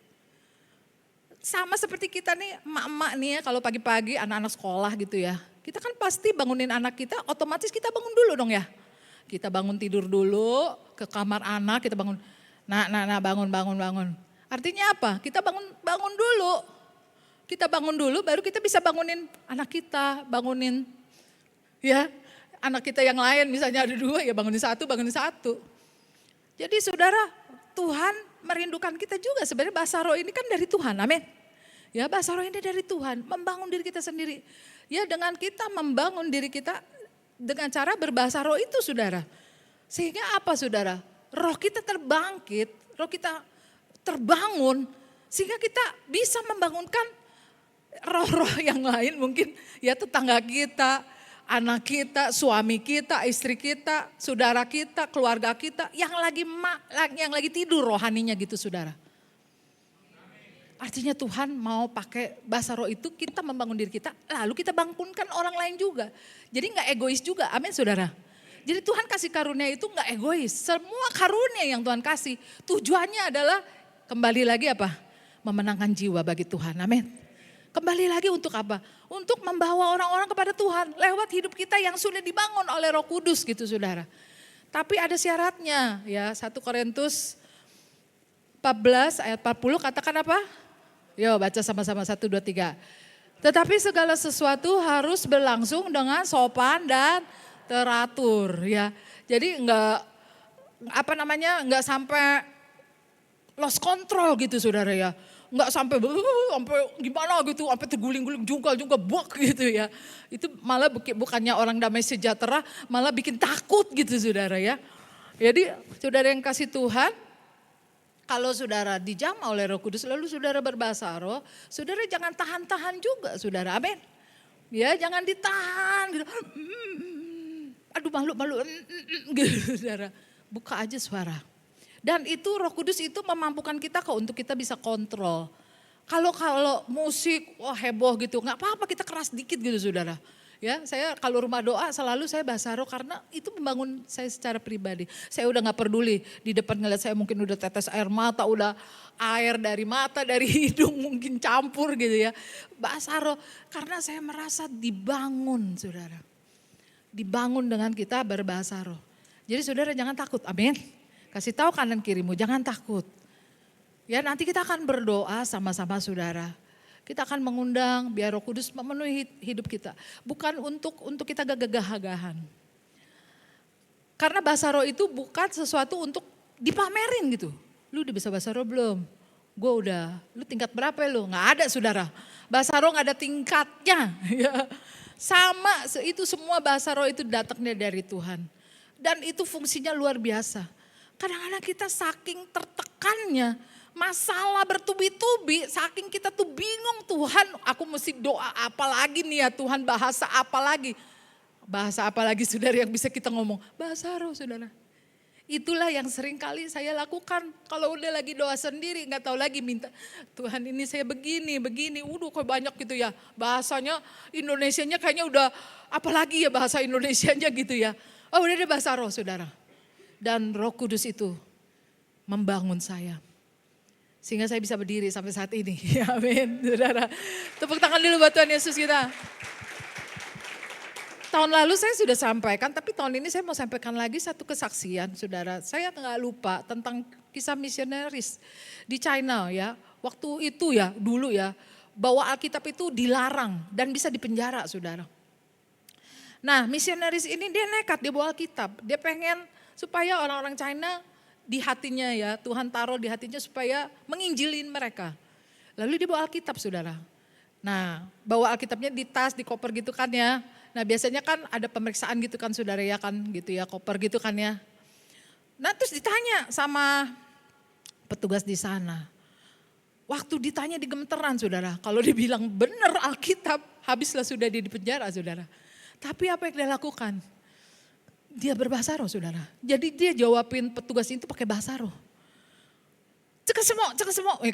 Sama seperti kita nih, emak-emak nih ya kalau pagi-pagi anak-anak sekolah gitu ya. Kita kan pasti bangunin anak kita, otomatis kita bangun dulu dong ya. Kita bangun tidur dulu, ke kamar anak kita bangun. Nah bangun. Artinya apa? Kita bangun dulu. Kita bangun dulu baru kita bisa bangunin anak kita, bangunin ya. Anak kita yang lain misalnya ada 2 ya bangunin satu. Jadi saudara, Tuhan merindukan kita juga. Sebenarnya bahasa roh ini kan dari Tuhan, amin. Ya bahasa roh ini dari Tuhan, membangun diri kita sendiri. Ya dengan kita membangun diri kita dengan cara berbahasa roh itu saudara. Sehingga apa saudara? Roh kita terbangkit, roh kita terbangun. Sehingga kita bisa membangunkan roh-roh yang lain mungkin ya tetangga kita, anak kita, suami kita, istri kita, saudara kita, keluarga kita yang lagi tidur rohaninya gitu saudara. Artinya Tuhan mau pakai bahasa roh itu kita membangun diri kita lalu kita bangunkan orang lain juga. Jadi gak egois juga, amin saudara. Jadi Tuhan kasih karunia itu gak egois. Semua karunia yang Tuhan kasih tujuannya adalah kembali lagi apa? Memenangkan jiwa bagi Tuhan, amin. Kembali lagi untuk apa? untuk membawa orang-orang kepada Tuhan lewat hidup kita yang sudah dibangun oleh Roh Kudus gitu saudara. Tapi ada syaratnya ya, 1 Korintus 14 ayat 40 katakan apa? Yo baca sama-sama 1, 2, 3. Tetapi segala sesuatu harus berlangsung dengan sopan dan teratur ya. Jadi enggak sampai lost control gitu saudara ya. Enggak sampai gimana gitu, sampai terguling-guling jungkal buak gitu ya. Itu malah bukannya orang damai sejahtera, malah bikin takut gitu saudara ya. Jadi saudara yang kasih Tuhan, kalau saudara dijamah oleh Roh Kudus lalu saudara berbahasa roh, saudara jangan tahan-tahan juga saudara, amin. Ya jangan ditahan gitu. Aduh malu gitu saudara, buka aja suara. Dan itu Roh Kudus itu memampukan kita kok untuk kita bisa kontrol. Kalau musik wah heboh gitu, nggak apa-apa kita keras dikit gitu saudara. Ya, saya kalau rumah doa selalu saya bahasa roh karena itu membangun saya secara pribadi. Saya udah nggak peduli di depan ngeliat saya mungkin udah tetes air mata, udah air dari mata, dari hidung mungkin campur gitu ya. Bahasa roh karena saya merasa dibangun saudara. Dibangun dengan kita berbahasa roh. Jadi saudara jangan takut, amin. Kasih tahu kanan kirimu, jangan takut. Ya nanti kita akan berdoa sama-sama saudara. Kita akan mengundang biar Roh Kudus memenuhi hidup kita. Bukan untuk kita gagah-gagahan. Karena bahasa roh itu bukan sesuatu untuk dipamerin gitu. Lu udah bisa bahasa roh belum? Gue udah, lu tingkat berapa lu? Gak ada saudara. Bahasa roh gak ada tingkatnya. Sama, itu semua bahasa roh itu datangnya dari Tuhan. Dan itu fungsinya luar biasa. Kadang-kadang kita saking tertekannya, masalah bertubi-tubi, saking kita tuh bingung Tuhan, aku mesti doa apa lagi nih ya Tuhan, bahasa apa lagi. Bahasa apa lagi saudara yang bisa kita ngomong? Bahasa roh saudara. Itulah yang sering kali saya lakukan. Kalau udah lagi doa sendiri, gak tahu lagi minta, Tuhan ini saya begini, kok banyak gitu ya. Bahasanya Indonesianya kayaknya udah, apalagi ya bahasa Indonesianya gitu ya. Oh udah deh bahasa roh saudara. Dan Roh Kudus itu membangun saya. Sehingga saya bisa berdiri sampai saat ini. Amin, saudara. Tepuk tangan dulu buat Tuhan Yesus kita. Tahun lalu saya sudah sampaikan, tapi tahun ini saya mau sampaikan lagi satu kesaksian, saudara. Saya nggak lupa tentang kisah misionaris di China ya. Waktu itu ya, dulu ya, bawa Alkitab itu dilarang dan bisa dipenjara, saudara. Nah, misionaris ini dia nekat, dia bawa Alkitab. Dia pengen supaya orang-orang China di hatinya ya, Tuhan taruh di hatinya supaya menginjilin mereka. Lalu dia bawa Alkitab saudara. Nah bawa Alkitabnya di tas, di koper gitu kan ya. Nah biasanya kan ada pemeriksaan gitu kan saudara ya kan gitu ya, koper gitu kan ya. Nah terus ditanya sama petugas di sana. Waktu ditanya digemeteran saudara, kalau dibilang benar Alkitab habislah sudah dia di penjara saudara. Tapi apa yang dia lakukan? Dia berbahasa roh saudara. Jadi dia jawabin petugas itu pakai bahasa roh. Cek semua.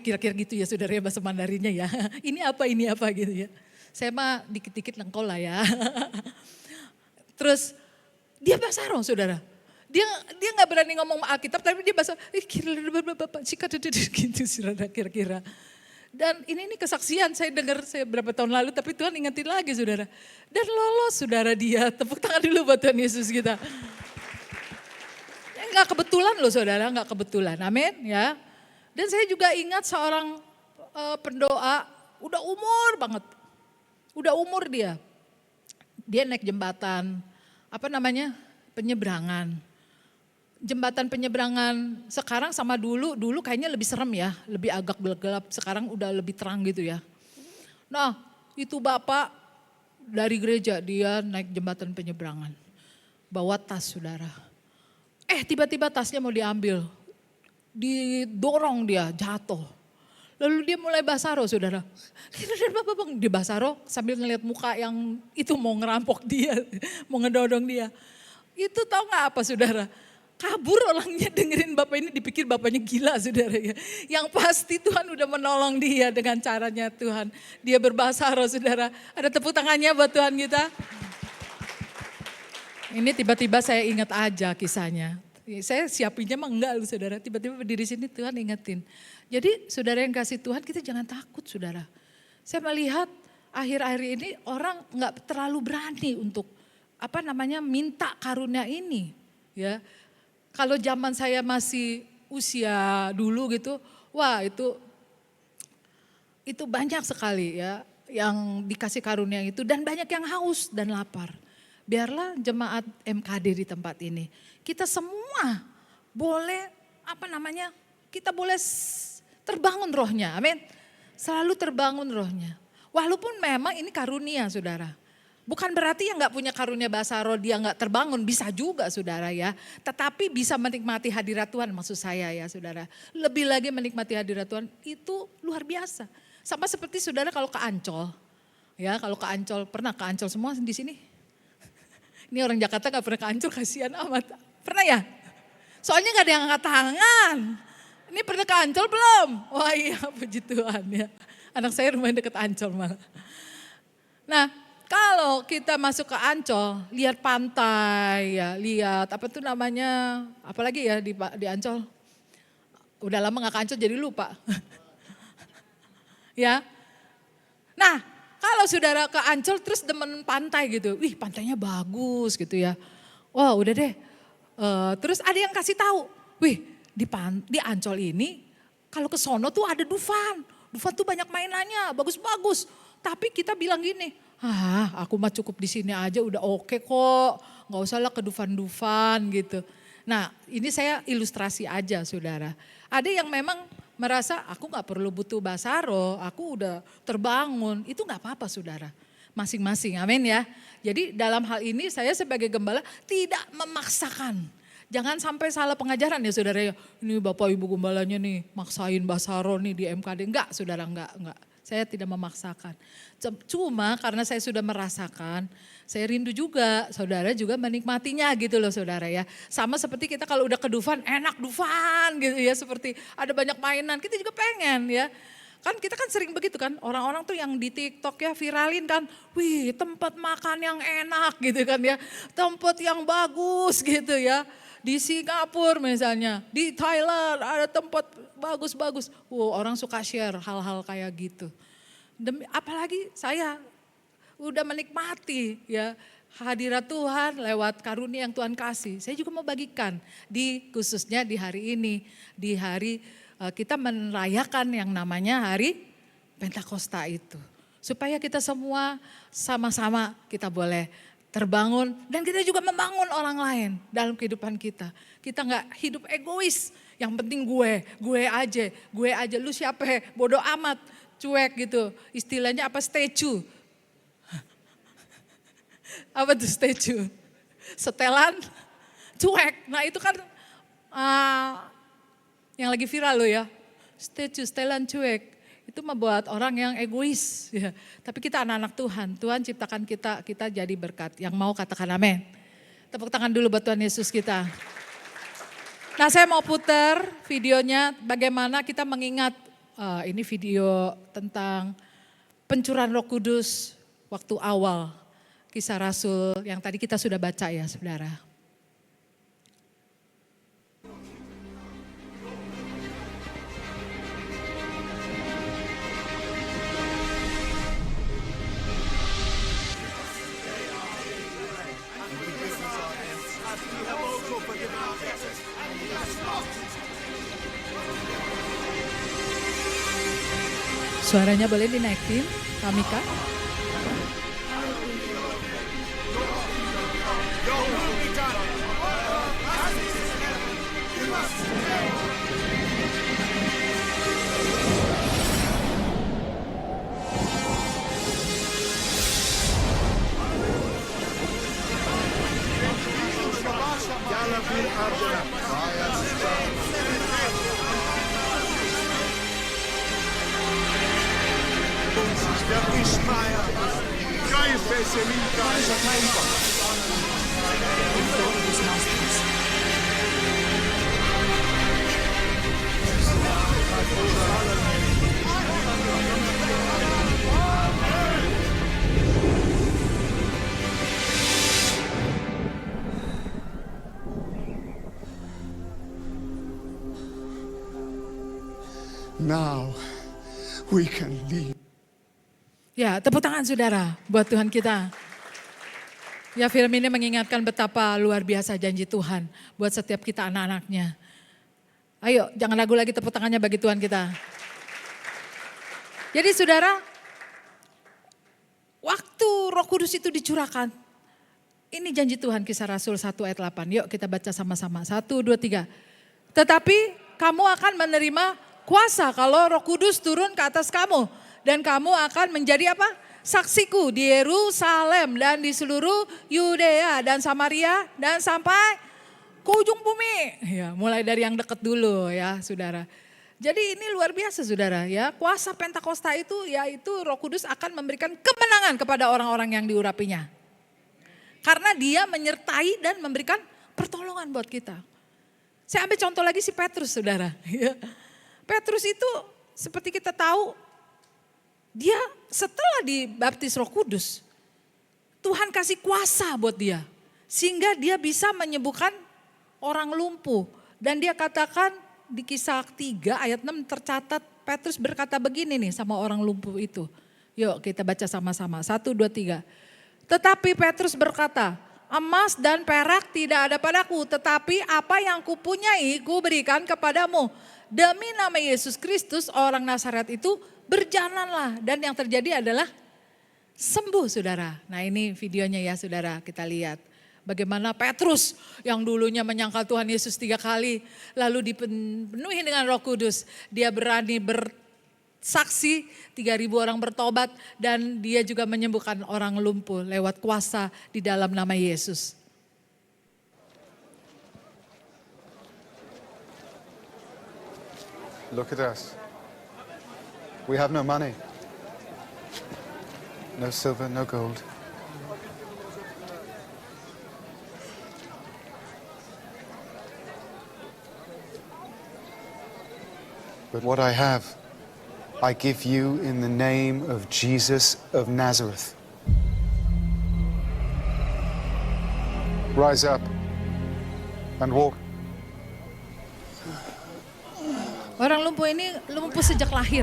Kira-kira gitu ya saudara ya bahasa Mandarinnya ya. Ini apa gitu ya. Saya mah dikit-dikit lengkol lah ya. Terus dia bahasa roh saudara. Dia gak berani ngomong Alkitab tapi dia bahasa, gitu saudara kira-kira. Dan ini kesaksian saya dengar saya berapa tahun lalu tapi Tuhan ingetin lagi saudara. Dan lolos saudara dia, tepuk tangan dulu buat Tuhan Yesus kita. Enggak kebetulan loh saudara, enggak kebetulan, amin ya. Dan saya juga ingat seorang pendoa, udah umur banget. Udah umur dia. Dia naik jembatan, penyeberangan. Jembatan penyeberangan sekarang sama dulu kayaknya lebih serem ya, lebih agak gelap, sekarang udah lebih terang gitu ya. Nah itu bapak dari gereja dia naik jembatan penyeberangan, bawa tas saudara. Tiba-tiba tasnya mau diambil, didorong dia jatuh. Lalu dia mulai bahasa roh saudara. Dia bahasa roh sambil ngeliat muka yang itu mau ngerampok dia, mau ngedodong dia. Itu tahu gak apa saudara? Kabur orangnya dengerin bapak ini dipikir bapaknya gila saudara ya. Yang pasti Tuhan udah menolong dia dengan caranya Tuhan. Dia berbahasa roh saudara. Ada tepuk tangannya buat Tuhan kita. Ini tiba-tiba saya ingat aja kisahnya. Saya siapinnya mah enggak loh saudara. Tiba-tiba berdiri sini Tuhan ingetin. Jadi saudara yang kasih Tuhan kita jangan takut saudara. Saya melihat akhir-akhir ini orang nggak terlalu berani untuk minta karunia ini, ya. Kalau zaman saya masih usia dulu gitu, wah itu banyak sekali ya yang dikasih karunia itu dan banyak yang haus dan lapar. Biarlah jemaat MKD di tempat ini, kita semua boleh kita boleh terbangun rohnya, amin. Selalu terbangun rohnya. Walaupun memang ini karunia saudara. Bukan berarti yang gak punya karunia bahasa roh dia gak terbangun, bisa juga saudara ya. Tetapi bisa menikmati hadirat Tuhan maksud saya ya saudara. Lebih lagi menikmati hadirat Tuhan itu luar biasa. Sama seperti saudara kalau ke Ancol. Ya kalau ke Ancol, pernah ke Ancol semua di sini? Ini orang Jakarta gak pernah ke Ancol, kasihan amat. Pernah ya? Soalnya gak ada yang angkat tangan. Ini pernah ke Ancol belum? Wah iya puji Tuhan ya. Anak saya rumahnya deket Ancol malah. Nah kalau kita masuk ke Ancol, lihat pantai ya, lihat apalagi ya di Ancol. Udah lama gak ke Ancol jadi lupa. Ya. Nah kalau saudara ke Ancol terus demen pantai gitu, wih pantainya bagus gitu ya. Wah udah deh, terus ada yang kasih tahu, wih di Ancol ini kalau ke sono tuh ada Dufan. Dufan tuh banyak mainannya, bagus-bagus. Tapi kita bilang gini, aku mah cukup di sini aja udah oke kok. Gak usah lah ke Dufan-Dufan gitu. Nah ini saya ilustrasi aja saudara. Ada yang memang merasa aku gak perlu butuh basaro, aku udah terbangun. Itu gak apa-apa saudara. Masing-masing, amin ya. Jadi dalam hal ini saya sebagai gembala tidak memaksakan. Jangan sampai salah pengajaran ya saudara ya. Ini Bapak Ibu Gembalanya nih maksain basaro nih di MKD. Enggak saudara, enggak. Saya tidak memaksakan. Cuma karena saya sudah merasakan, saya rindu juga saudara juga menikmatinya gitu loh saudara ya. Sama seperti kita kalau udah ke Dufan, enak Dufan gitu ya. Seperti ada banyak mainan, kita juga pengen ya. Kan kita kan sering begitu kan, orang-orang tuh yang di TikTok ya viralin kan, wih tempat makan yang enak gitu kan ya. Tempat yang bagus gitu ya. Di Singapura misalnya, di Thailand ada tempat bagus-bagus. Orang suka share hal-hal kayak gitu. Apalagi saya udah menikmati ya hadirat Tuhan lewat karunia yang Tuhan kasih. Saya juga mau bagikan khususnya di hari ini. Di hari kita merayakan yang namanya hari Pentakosta itu. Supaya kita semua sama-sama kita boleh terbangun dan kita juga membangun orang lain dalam kehidupan kita. Kita gak hidup egois, yang penting gue aja, lu siapa, bodoh amat, cuek gitu. Istilahnya apa statue. Apa tuh statue? Setelan, cuek. Nah itu kan yang lagi viral loh ya. Statue, setelan, cuek. Itu membuat orang yang egois. Ya. Tapi kita anak-anak Tuhan. Tuhan ciptakan kita jadi berkat. Yang mau katakan amin. Tepuk tangan dulu buat Tuhan Yesus kita. Nah saya mau putar videonya bagaimana kita mengingat. Ini video tentang pencurahan Roh Kudus waktu awal. Kisah Rasul yang tadi kita sudah baca ya saudara. Suaranya boleh dinaikin, Kamika. Now we can leave. Ya, tepuk tangan saudara buat Tuhan kita. Ya, film ini mengingatkan betapa luar biasa janji Tuhan buat setiap kita anak-anaknya. Ayo, jangan ragu lagi, tepuk tangannya bagi Tuhan kita. Jadi saudara, waktu Roh Kudus itu dicurahkan, ini janji Tuhan, Kisah Rasul 1 ayat 8. Yuk kita baca sama-sama. 1, 2, 3. Tetapi kamu akan menerima kuasa kalau Roh Kudus turun ke atas kamu. Dan kamu akan menjadi apa? Saksiku di Yerusalem dan di seluruh Yudea dan Samaria dan sampai ke ujung bumi. Ya, mulai dari yang dekat dulu ya saudara. Jadi ini luar biasa saudara ya. Kuasa Pentakosta itu yaitu Roh Kudus akan memberikan kemenangan kepada orang-orang yang diurapinya. Karena dia menyertai dan memberikan pertolongan buat kita. Saya ambil contoh lagi si Petrus saudara. Petrus itu seperti kita tahu, dia setelah dibaptis Roh Kudus, Tuhan kasih kuasa buat dia. Sehingga dia bisa menyembuhkan orang lumpuh. Dan dia katakan di Kisah 3 ayat 6 tercatat Petrus berkata begini nih sama orang lumpuh itu. Yuk kita baca sama-sama. 1, 2, 3. Tetapi Petrus berkata, emas dan perak tidak ada padaku, tetapi apa yang kupunyai kuberikan kepadamu. Demi nama Yesus Kristus orang Nazaret itu berjalanlah. Dan yang terjadi adalah sembuh saudara. Nah ini videonya ya saudara, kita lihat. Bagaimana Petrus yang dulunya menyangkal Tuhan Yesus 3 kali. Lalu dipenuhi dengan Roh Kudus. Dia berani bersaksi, 3.000 orang bertobat. Dan dia juga menyembuhkan orang lumpuh lewat kuasa di dalam nama Yesus. Look at us. We have no money, no silver, no gold. But what I have, I give you in the name of Jesus of Nazareth. Rise up and walk. Orang lumpuh ini lumpuh sejak lahir.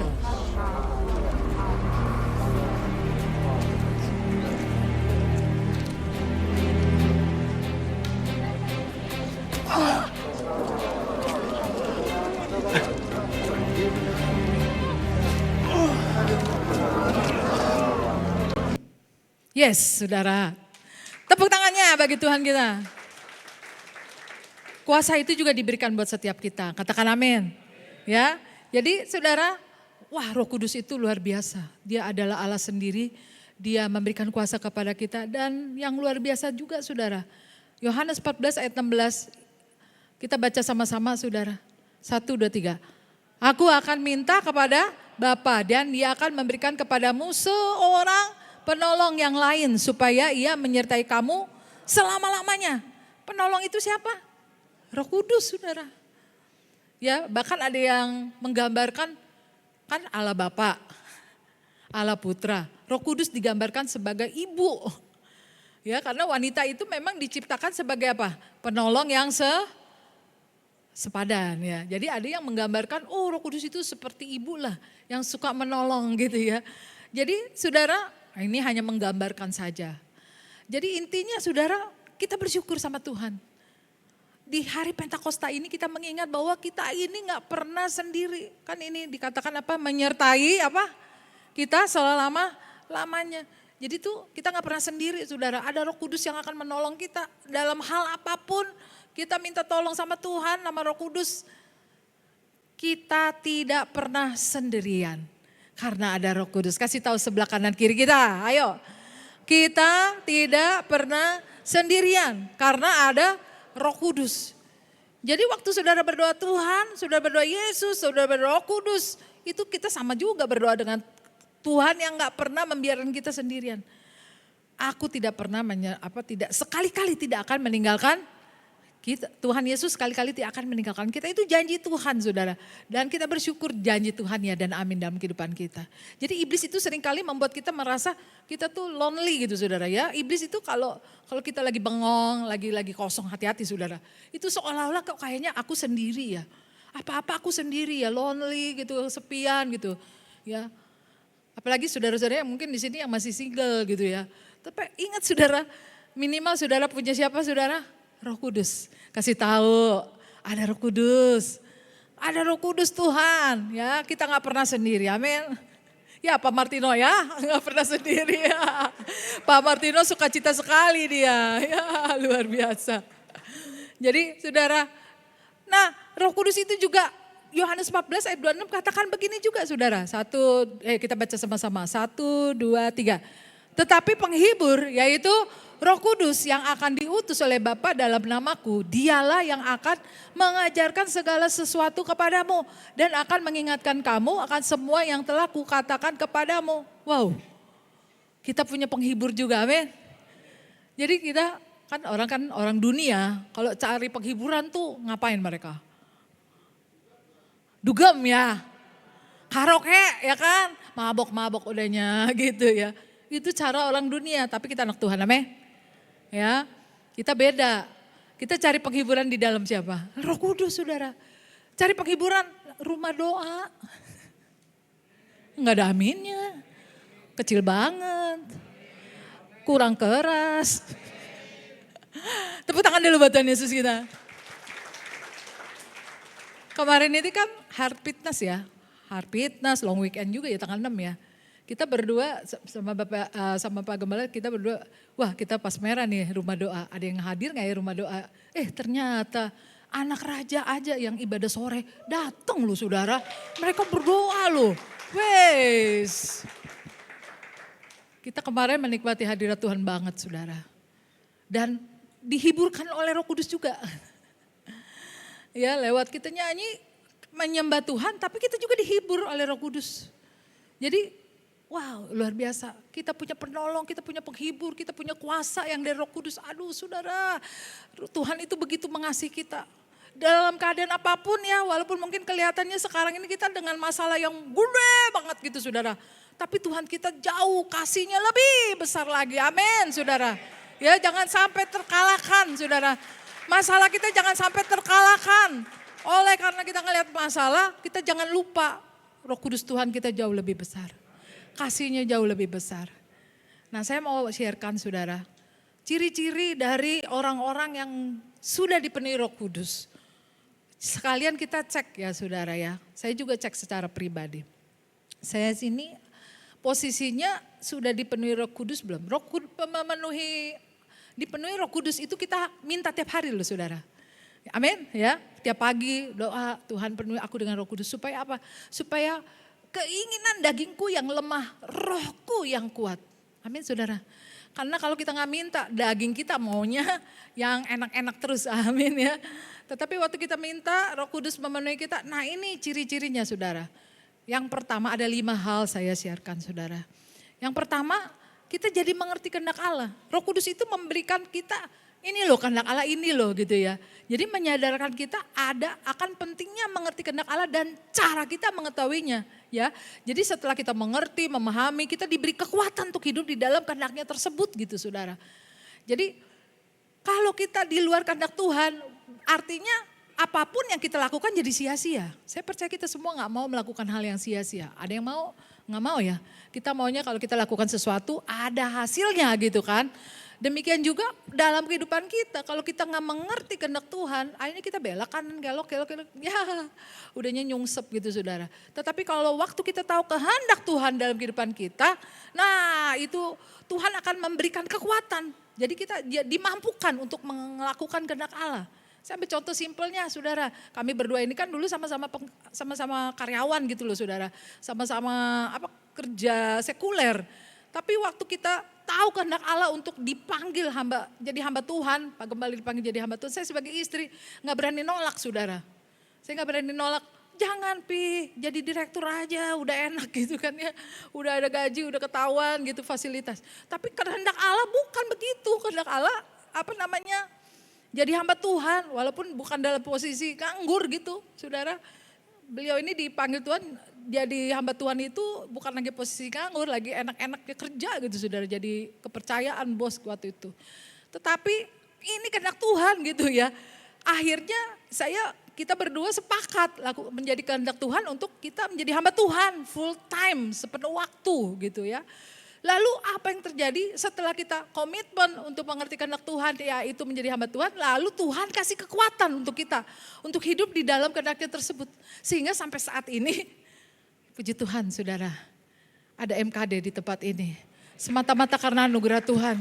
Yes, saudara. Tepuk tangannya bagi Tuhan kita. Kuasa itu juga diberikan buat setiap kita. Katakan amin. Ya, jadi saudara, wah Roh Kudus itu luar biasa. Dia adalah Allah sendiri, dia memberikan kuasa kepada kita. Dan yang luar biasa juga saudara, Yohanes 14 ayat 16, kita baca sama-sama saudara. 1, 2, 3. Aku akan minta kepada Bapa dan dia akan memberikan kepadamu seorang penolong yang lain supaya ia menyertai kamu selama-lamanya. Penolong itu siapa? Roh Kudus saudara. Ya, bahkan ada yang menggambarkan kan Allah Bapa, Allah Putra. Roh Kudus digambarkan sebagai ibu. Ya, karena wanita itu memang diciptakan sebagai apa? Penolong yang sepadan ya. Jadi ada yang menggambarkan Roh Kudus itu seperti ibu lah yang suka menolong gitu ya. Jadi saudara, ini hanya menggambarkan saja. Jadi intinya saudara, kita bersyukur sama Tuhan. Di hari Pentakosta ini kita mengingat bahwa kita ini gak pernah sendiri. Kan ini dikatakan apa? Menyertai apa? Kita selama-lamanya. Jadi tuh kita gak pernah sendiri saudara. Ada Roh Kudus yang akan menolong kita. Dalam hal apapun kita minta tolong sama Tuhan, nama Roh Kudus. Kita tidak pernah sendirian. Karena ada Roh Kudus. Kasih tahu sebelah kanan kiri kita, ayo. Kita tidak pernah sendirian karena ada Roh Kudus. Jadi waktu saudara berdoa Tuhan, saudara berdoa Yesus, saudara berdoa Roh Kudus, itu kita sama juga berdoa dengan Tuhan yang gak pernah membiarkan kita sendirian. Aku tidak pernah sekali-kali tidak akan meninggalkan kita. Tuhan Yesus sekali-kali tidak akan meninggalkan kita. Itu janji Tuhan saudara. Dan kita bersyukur janji Tuhan ya dan amin dalam kehidupan kita. Jadi iblis itu seringkali membuat kita merasa kita tuh lonely gitu saudara ya. Iblis itu kalau kita lagi bengong, lagi kosong, hati-hati saudara. Itu seolah-olah kok kayaknya aku sendiri ya. Apa-apa aku sendiri ya, lonely gitu, sepian gitu. Ya. Apalagi saudara-saudara yang mungkin di sini yang masih single gitu ya. Tapi ingat saudara, minimal saudara punya siapa saudara? Roh Kudus. Kasih tahu, ada Roh Kudus. Ada Roh Kudus Tuhan, ya kita nggak pernah sendiri, amin. Ya Pak Martino ya, nggak pernah sendiri ya. Pak Martino sukacita sekali dia, ya luar biasa. Jadi saudara, nah Roh Kudus itu juga Yohanes 14 ayat 26 katakan begini juga saudara. Kita baca sama-sama, 1, 2, 3. Tetapi penghibur yaitu Roh Kudus yang akan diutus oleh Bapa dalam namaku, dialah yang akan mengajarkan segala sesuatu kepadamu dan akan mengingatkan kamu akan semua yang telah kukatakan kepadamu. Wow, kita punya penghibur juga, amin. Jadi kita kan orang dunia, kalau cari penghiburan tuh ngapain mereka? Dugem ya, karaoke ya kan, mabok-mabok udahnya gitu ya. Itu cara orang dunia, tapi kita anak Tuhan, amin. Ya, kita beda. Kita cari penghiburan di dalam siapa? Roh Kudus saudara. Cari penghiburan rumah doa. Enggak ada aminnya. Kecil banget. Kurang keras. Tepuk tangan dulu buat Tuhan Yesus kita. Kemarin itu kan Heart Fitness ya. Heart Fitness, long weekend juga ya tanggal 6 ya. Kita berdua sama Pak Gembala kita berdua, wah kita pas merah nih rumah doa. Ada yang hadir gak ya rumah doa? Ternyata anak raja aja yang ibadah sore datang loh saudara. Mereka berdoa loh. Wes. Kita kemarin menikmati hadirat Tuhan banget saudara. Dan dihiburkan oleh Roh Kudus juga. Ya lewat kita nyanyi menyembah Tuhan tapi kita juga dihibur oleh Roh Kudus. Jadi wow, luar biasa. Kita punya penolong, kita punya penghibur, kita punya kuasa yang dari Roh Kudus. Aduh saudara, Tuhan itu begitu mengasihi kita. Dalam keadaan apapun ya, walaupun mungkin kelihatannya sekarang ini kita dengan masalah yang gede banget gitu saudara. Tapi Tuhan kita jauh, kasihnya lebih besar lagi. Amin saudara. Ya jangan sampai terkalahkan saudara. Masalah kita jangan sampai terkalahkan. Oleh karena kita ngelihat masalah, kita jangan lupa Roh Kudus Tuhan kita jauh lebih besar. Kasihnya jauh lebih besar. Nah saya mau sharekan saudara, ciri-ciri dari orang-orang yang sudah dipenuhi Roh Kudus. Sekalian kita cek ya saudara ya, saya juga cek secara pribadi. Saya sini posisinya sudah dipenuhi Roh Kudus belum? Dipenuhi Roh Kudus itu kita minta tiap hari loh saudara. Amin ya, tiap pagi doa Tuhan penuhi aku dengan Roh Kudus supaya apa? Supaya keinginan dagingku yang lemah, rohku yang kuat. Amin saudara. Karena kalau kita nggak minta, daging kita maunya yang enak-enak terus, amin ya. Tetapi waktu kita minta Roh Kudus memenuhi kita, nah ini ciri-cirinya saudara. Yang pertama ada 5 hal saya siarkan saudara. Yang pertama kita jadi mengerti kehendak Allah. Roh Kudus itu memberikan kita ini loh kehendak Allah ini loh gitu ya. Jadi menyadarkan kita ada akan pentingnya mengerti kehendak Allah dan cara kita mengetahuinya ya. Jadi setelah kita mengerti, memahami, kita diberi kekuatan untuk hidup di dalam kehendaknya tersebut gitu saudara. Jadi kalau kita di luar kehendak Tuhan artinya apapun yang kita lakukan jadi sia-sia. Saya percaya kita semua gak mau melakukan hal yang sia-sia. Ada yang mau? Gak mau ya. Kita maunya kalau kita lakukan sesuatu ada hasilnya gitu kan. Demikian juga dalam kehidupan kita, kalau kita nggak mengerti kehendak Tuhan, akhirnya kita belak kanan, gelok, ya udahnya nyungsep gitu saudara. Tetapi kalau waktu kita tahu kehendak Tuhan dalam kehidupan kita, nah itu Tuhan akan memberikan kekuatan. Jadi kita dimampukan untuk melakukan kehendak Allah. Saya ambil contoh simpelnya saudara, kami berdua ini kan dulu sama-sama karyawan gitu loh saudara, sama-sama kerja sekuler. Tapi waktu kita tahu kehendak Allah untuk dipanggil jadi hamba Tuhan, Pak Gembala dipanggil jadi hamba Tuhan, saya sebagai istri nggak berani nolak saudara. Saya nggak berani nolak, jangan Pi jadi direktur aja udah enak gitu kan ya. Udah ada gaji, udah ketahuan gitu fasilitas. Tapi kehendak Allah bukan begitu, kehendak Allah jadi hamba Tuhan walaupun bukan dalam posisi nganggur gitu saudara. Beliau ini dipanggil Tuhan jadi hamba Tuhan itu bukan lagi posisi nganggur, lagi enak-enaknya kerja gitu saudara. Jadi kepercayaan bos waktu itu. Tetapi ini kehendak Tuhan gitu ya. Akhirnya saya kita berdua sepakat menjadi kehendak Tuhan untuk kita menjadi hamba Tuhan full time, sepenuh waktu gitu ya. Lalu apa yang terjadi setelah kita komitmen untuk mengerti kehendak Tuhan, yaitu menjadi hamba Tuhan, lalu Tuhan kasih kekuatan untuk kita, untuk hidup di dalam kehendaknya tersebut. Sehingga sampai saat ini, puji Tuhan saudara, ada MKD di tempat ini. Semata-mata karena anugerah Tuhan.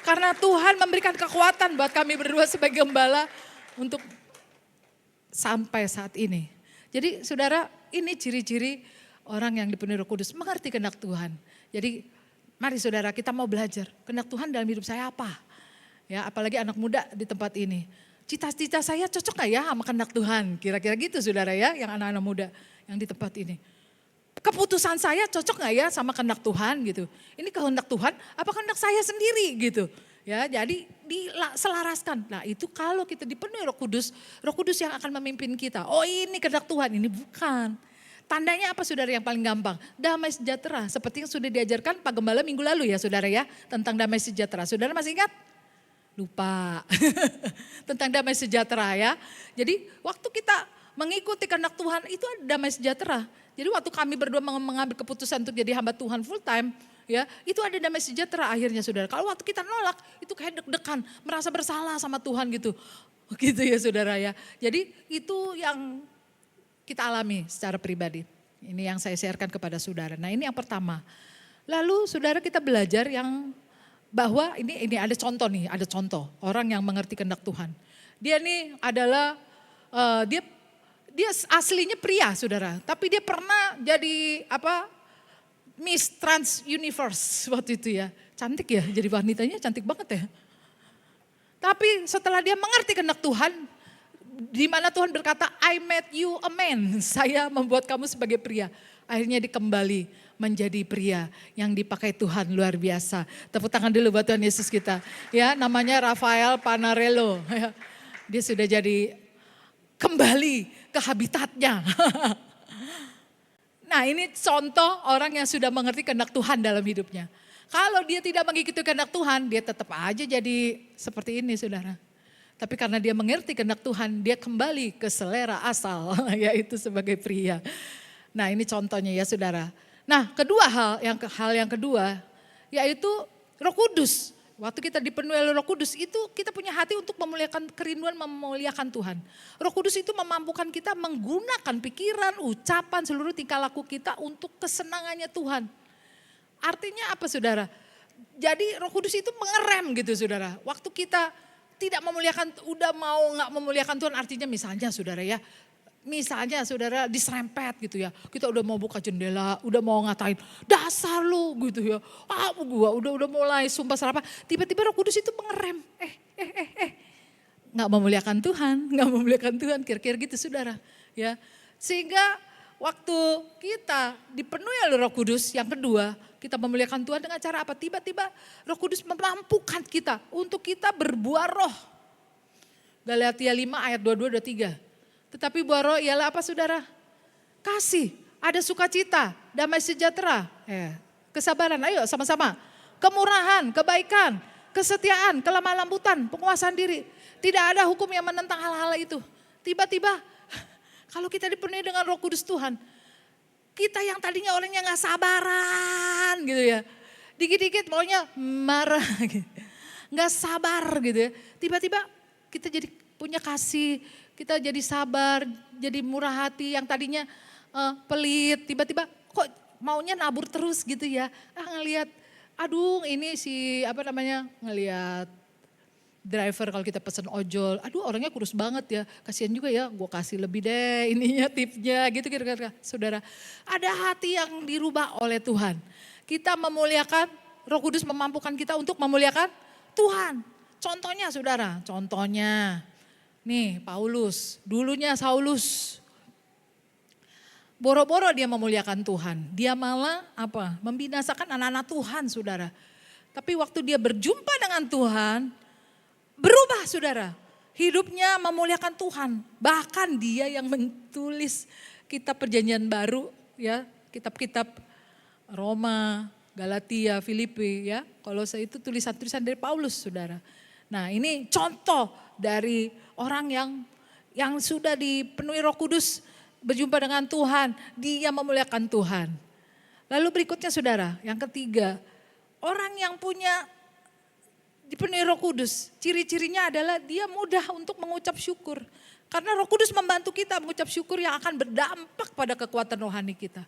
Karena Tuhan memberikan kekuatan buat kami berdua sebagai gembala untuk sampai saat ini. Jadi saudara, ini ciri-ciri orang yang dipenuhi Roh Kudus, mengerti kehendak Tuhan. Jadi mari saudara, kita mau belajar kehendak Tuhan dalam hidup saya apa. Ya, apalagi anak muda di tempat ini. Cita-cita saya cocok gak ya sama kehendak Tuhan? Kira-kira gitu saudara ya, yang anak-anak muda yang di tempat ini. Keputusan saya cocok gak ya sama kehendak Tuhan gitu. Ini kehendak Tuhan, apa kehendak saya sendiri gitu. Ya, jadi diselaraskan. Nah itu kalau kita dipenuhi Roh Kudus yang akan memimpin kita. Oh ini kehendak Tuhan, ini bukan. Tandanya apa saudara yang paling gampang? Damai sejahtera, seperti yang sudah diajarkan Pak Gembala minggu lalu ya saudara ya. Tentang damai sejahtera, saudara masih ingat? Lupa. Tentang damai sejahtera ya. Jadi waktu kita mengikuti kehendak Tuhan itu ada damai sejahtera. Jadi waktu kami berdua mengambil keputusan untuk jadi hamba Tuhan full time, ya itu ada damai sejahtera akhirnya saudara. Kalau waktu kita nolak itu kayak deg-degan, merasa bersalah sama Tuhan gitu. Gitu ya saudara ya. Jadi itu yang kita alami secara pribadi. Ini yang saya sharekan kepada saudara. Nah ini yang pertama. Lalu saudara kita belajar yang bahwa ini ada contoh nih, ada contoh orang yang mengerti kehendak Tuhan. Dia nih adalah dia aslinya pria saudara, tapi dia pernah jadi Miss Trans Universe waktu itu ya. Cantik ya, jadi wanitanya cantik banget ya. Tapi setelah dia mengerti kehendak Tuhan, di mana Tuhan berkata, I made you a man. Saya membuat kamu sebagai pria. Akhirnya dikembali menjadi pria yang dipakai Tuhan luar biasa. Tepuk tangan dulu buat Tuhan Yesus kita. Ya, namanya Rafael Panarello. Dia sudah jadi kembali ke habitatnya. Nah ini contoh orang yang sudah mengerti kehendak Tuhan dalam hidupnya. Kalau dia tidak mengikuti kehendak Tuhan, dia tetap aja jadi seperti ini saudara. Tapi karena dia mengerti kehendak Tuhan, dia kembali ke selera asal, yaitu sebagai pria. Nah ini contohnya ya saudara. Nah kedua hal yang kedua, yaitu Roh Kudus. Waktu kita dipenuhi oleh Roh Kudus itu kita punya hati untuk memuliakan, kerinduan memuliakan Tuhan. Roh Kudus itu memampukan kita menggunakan pikiran, ucapan, seluruh tingkah laku kita untuk kesenangannya Tuhan. Artinya apa saudara? Jadi Roh Kudus itu mengerem gitu saudara. Waktu kita tidak memuliakan, udah mau gak memuliakan Tuhan, artinya misalnya saudara ya, misalnya saudara diserempet gitu ya, kita udah mau buka jendela, udah mau ngatain, dasar lu gitu ya, gua udah mulai sumpah serapah, tiba-tiba Roh Kudus itu mengerem, gak memuliakan Tuhan, kira-kira gitu saudara ya. Sehingga waktu kita dipenuhi oleh Roh Kudus yang kedua, kita memuliakan Tuhan dengan cara apa? Tiba-tiba Roh Kudus memampukan kita untuk kita berbuah roh. Galatia 5 ayat 22-23. Tetapi buah roh ialah apa saudara? Kasih, ada sukacita, damai sejahtera, kesabaran, ayo sama-sama. Kemurahan, kebaikan, kesetiaan, kelemah lembutan, penguasaan diri. Tidak ada hukum yang menentang hal-hal itu. Tiba-tiba kalau kita dipenuhi dengan Roh Kudus Tuhan, kita yang tadinya orangnya gak sabaran gitu ya. Dikit-dikit maunya marah gitu. Gak sabar gitu ya. Tiba-tiba kita jadi punya kasih, kita jadi sabar, jadi murah hati yang tadinya pelit. Tiba-tiba kok maunya nabur terus gitu ya. Ngelihat, aduh ini ngelihat driver kalau kita pesen ojol, aduh orangnya kurus banget ya, kasihan juga ya, gue kasih lebih deh ininya tipnya gitu kira-kira. Saudara, ada hati yang dirubah oleh Tuhan. Kita memuliakan, Roh Kudus memampukan kita untuk memuliakan Tuhan. Contohnya saudara, nih Paulus, dulunya Saulus. Boro-boro dia memuliakan Tuhan, dia malah membinasakan anak-anak Tuhan saudara. Tapi waktu dia berjumpa dengan Tuhan, berubah saudara, hidupnya memuliakan Tuhan. Bahkan dia yang menulis kitab perjanjian baru ya, kitab-kitab Roma, Galatia, Filipi ya. Kolose itu tulisan-tulisan dari Paulus saudara. Nah ini contoh dari orang yang yang sudah dipenuhi Roh Kudus berjumpa dengan Tuhan, dia memuliakan Tuhan. Lalu berikutnya saudara, yang ketiga, orang yang punya dipenuhi Roh Kudus, ciri-cirinya adalah dia mudah untuk mengucap syukur. Karena Roh Kudus membantu kita mengucap syukur yang akan berdampak pada kekuatan rohani kita.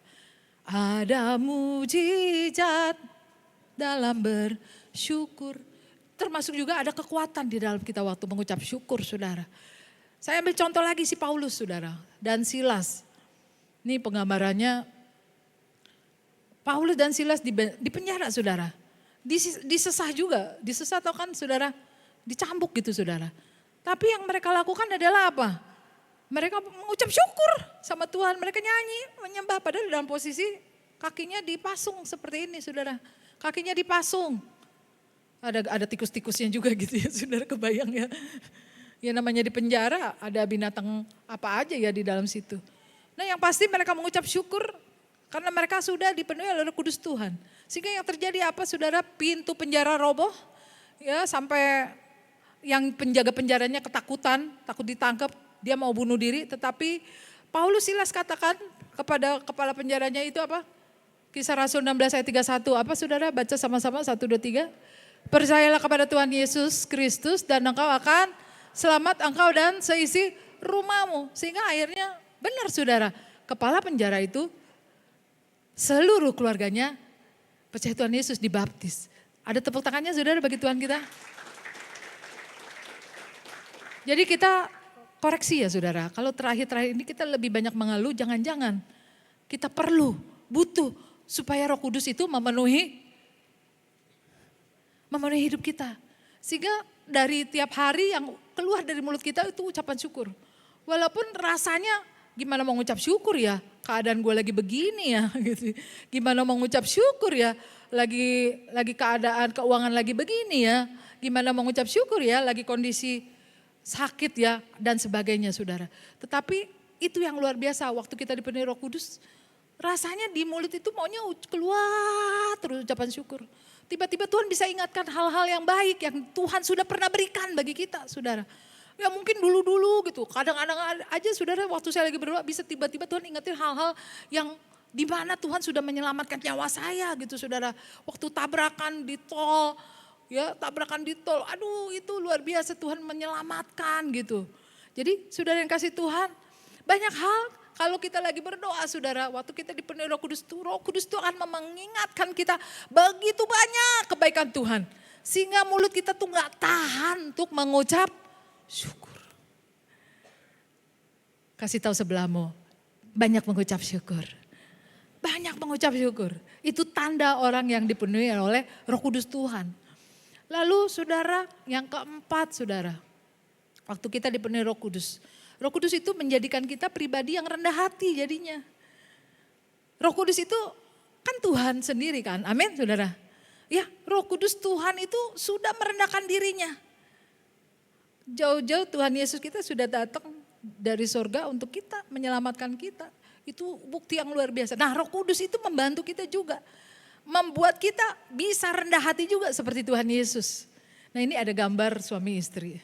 Ada mujizat dalam bersyukur. Termasuk juga ada kekuatan di dalam kita waktu mengucap syukur saudara. Saya ambil contoh lagi si Paulus saudara dan Silas. Ini penggambarannya Paulus dan Silas di penjara saudara. Disesah juga, disesah atau kan saudara, dicambuk gitu saudara. Tapi yang mereka lakukan adalah apa? Mereka mengucap syukur sama Tuhan, mereka nyanyi, menyembah padahal dalam posisi kakinya dipasung seperti ini saudara. Kakinya dipasung. Ada tikus-tikusnya juga gitu ya saudara, kebayang ya. Ya namanya di penjara ada binatang apa aja ya di dalam situ. Nah yang pasti mereka mengucap syukur karena mereka sudah dipenuhi oleh Roh Kudus Tuhan. Sehingga yang terjadi apa saudara, pintu penjara roboh ya sampai yang penjaga penjaranya ketakutan, takut ditangkap, dia mau bunuh diri. Tetapi Paulus Silas katakan kepada kepala penjaranya itu apa? Kisah Rasul 16 ayat 31, apa saudara baca sama-sama 1, 2, 3. Percayalah kepada Tuhan Yesus Kristus dan engkau akan selamat engkau dan seisi rumahmu. Sehingga akhirnya benar saudara, kepala penjara itu seluruh keluarganya percaya Tuhan Yesus dibaptis. Ada tepuk tangannya saudara bagi Tuhan kita. Jadi kita koreksi ya saudara, kalau terakhir-terakhir ini kita lebih banyak mengeluh, jangan-jangan kita perlu, butuh supaya Roh Kudus itu memenuhi hidup kita. Sehingga dari tiap hari yang keluar dari mulut kita itu ucapan syukur. Walaupun rasanya gimana mau ngucap syukur ya, keadaan gue lagi begini ya gitu. Gimana mau ngucap syukur ya, lagi keadaan keuangan lagi begini ya. Gimana mau ngucap syukur ya, lagi kondisi sakit ya dan sebagainya saudara. Tetapi itu yang luar biasa waktu kita dipenuhi Roh Kudus. Rasanya di mulut itu maunya keluar terus ucapan syukur. Tiba-tiba Tuhan bisa ingatkan hal-hal yang baik yang Tuhan sudah pernah berikan bagi kita saudara. Ya mungkin dulu-dulu gitu, kadang-kadang aja saudara waktu saya lagi berdoa bisa tiba-tiba Tuhan ingetin hal-hal yang di mana Tuhan sudah menyelamatkan nyawa saya gitu saudara. Waktu tabrakan di tol, ya tabrakan di tol, aduh itu luar biasa Tuhan menyelamatkan gitu. Jadi saudara yang kasih Tuhan, banyak hal kalau kita lagi berdoa saudara, waktu kita dipenuhi Roh Kudus itu akan mengingatkan kita begitu banyak kebaikan Tuhan. Sehingga mulut kita tuh gak tahan untuk mengucap syukur. Kasih tahu sebelahmu, banyak mengucap syukur. Banyak mengucap syukur. Itu tanda orang yang dipenuhi oleh Roh Kudus Tuhan. Lalu saudara, yang keempat saudara, waktu kita dipenuhi Roh Kudus. Roh Kudus itu menjadikan kita pribadi yang rendah hati jadinya. Roh Kudus itu kan Tuhan sendiri kan, amin saudara. Ya Roh Kudus Tuhan itu sudah merendahkan dirinya. Jauh-jauh Tuhan Yesus kita sudah datang dari sorga untuk kita, menyelamatkan kita. Itu bukti yang luar biasa. Nah Roh Kudus itu membantu kita juga. Membuat kita bisa rendah hati juga seperti Tuhan Yesus. Nah ini ada gambar suami istri.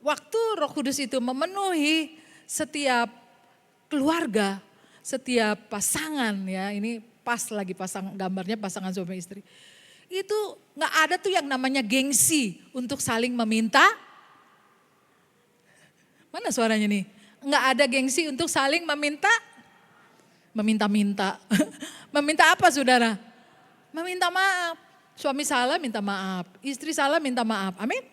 Waktu Roh Kudus itu memenuhi setiap keluarga, setiap pasangan ya, ini pas lagi gambarnya pasangan suami istri. Itu gak ada tuh yang namanya gengsi untuk saling meminta. Mana suaranya nih? Gak ada gengsi untuk saling meminta. Meminta-minta. Meminta apa saudara? Meminta maaf. Suami salah minta maaf, istri salah minta maaf. Amin.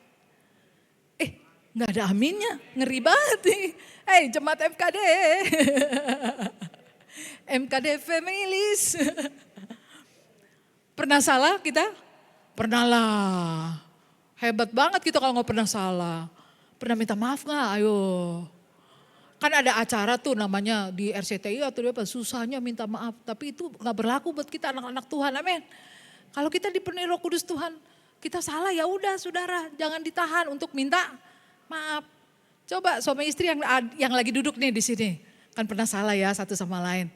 Nggak ada aminnya, ngeri banget nih. Hey jemaat MKD. MKD Families. Pernah salah kita? Pernah lah. Hebat banget kita kalau nggak pernah salah. Pernah minta maaf nggak? Ayo. Kan ada acara tuh namanya di RCTI atau apa, susahnya minta maaf. Tapi itu nggak berlaku buat kita anak-anak Tuhan, amin. Kalau kita dipenuhi Roh Kudus Tuhan, kita salah ya udah saudara, jangan ditahan untuk minta maaf. Coba suami istri yang lagi duduk nih di sini, kan pernah salah ya satu sama lain.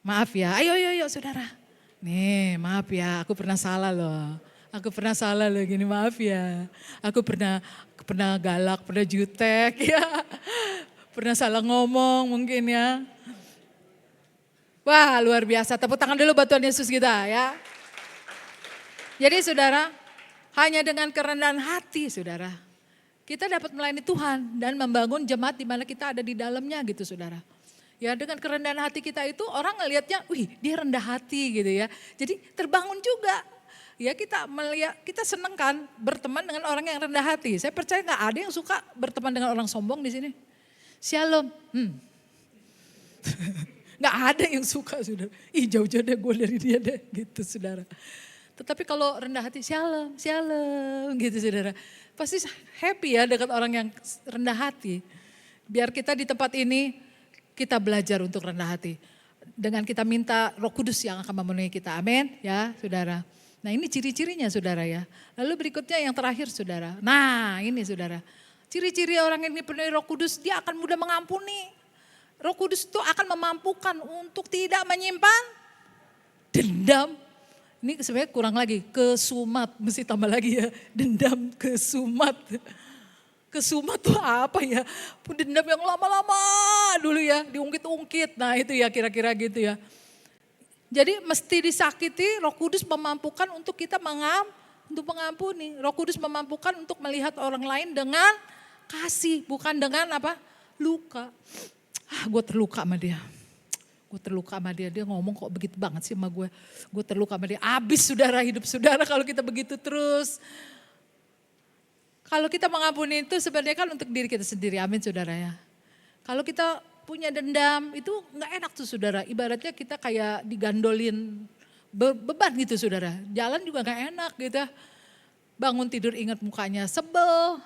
Maaf ya, ayo saudara. Nih maaf ya, aku pernah salah loh. Aku pernah salah loh gini, maaf ya. Aku pernah galak, pernah jutek ya. Pernah salah ngomong mungkin ya. Wah luar biasa, tepuk tangan dulu buat Tuhan Yesus kita ya. Jadi saudara, hanya dengan kerendahan hati saudara, kita dapat melayani Tuhan dan membangun jemaat di mana kita ada di dalamnya gitu saudara. Ya dengan kerendahan hati kita itu orang ngelihatnya, wih dia rendah hati gitu ya. Jadi terbangun juga. Ya kita melihat, kita seneng kan berteman dengan orang yang rendah hati. Saya percaya gak ada yang suka berteman dengan orang sombong di sini. Shalom. Gak ada yang suka saudara. Ih jauh-jauh deh gue dari dia deh gitu saudara. Tetapi kalau rendah hati, shalom, shalom gitu saudara. Pasti happy ya dengan orang yang rendah hati. Biar kita di tempat ini, kita belajar untuk rendah hati. Dengan kita minta Roh Kudus yang akan memenuhi kita. Amin ya saudara. Nah ini ciri-cirinya saudara ya. Lalu berikutnya yang terakhir saudara. Nah ini saudara. Ciri-ciri orang yang dipenuhi Roh Kudus, dia akan mudah mengampuni. Roh Kudus itu akan memampukan untuk tidak menyimpan dendam. Ini sebenarnya kurang lagi, kesumat. Mesti tambah lagi ya, dendam kesumat. Kesumat tuh apa ya? Dendam yang lama-lama dulu ya, diungkit-ungkit. Nah itu ya kira-kira gitu ya. Jadi mesti disakiti, Roh Kudus memampukan untuk kita untuk mengampuni. Roh Kudus memampukan untuk melihat orang lain dengan kasih, bukan dengan apa? Luka. Gue terluka sama dia. Gue terluka sama dia, dia ngomong kok begitu banget sih sama gue. Gue terluka sama dia, habis saudara hidup saudara kalau kita begitu terus. Kalau kita mengampuni itu sebenarnya kan untuk diri kita sendiri, amin saudara ya. Kalau kita punya dendam itu gak enak tuh saudara, ibaratnya kita kayak digandolin beban gitu saudara. Jalan juga gak enak gitu. Bangun tidur ingat mukanya sebel,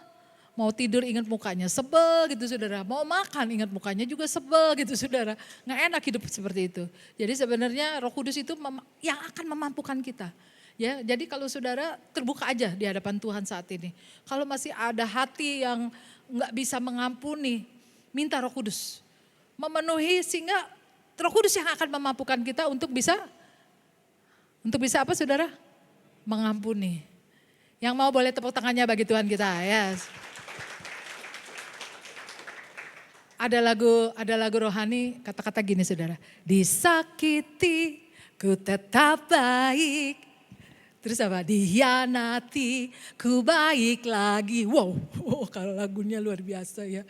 mau tidur ingat mukanya sebel gitu saudara. Mau makan ingat mukanya juga sebel gitu saudara. Gak enak hidup seperti itu. Jadi sebenarnya Roh Kudus itu yang akan memampukan kita. Ya, jadi kalau saudara terbuka aja di hadapan Tuhan saat ini. Kalau masih ada hati yang gak bisa mengampuni, minta Roh Kudus. Memenuhi sehingga Roh Kudus yang akan memampukan kita untuk bisa apa saudara? Mengampuni. Yang mau boleh tepuk tangannya bagi Tuhan kita. Yes. Ada lagu rohani kata-kata gini saudara. Disakiti ku tetap baik. Terus apa? Dihianati ku baik lagi. Wow, kalau lagunya luar biasa ya.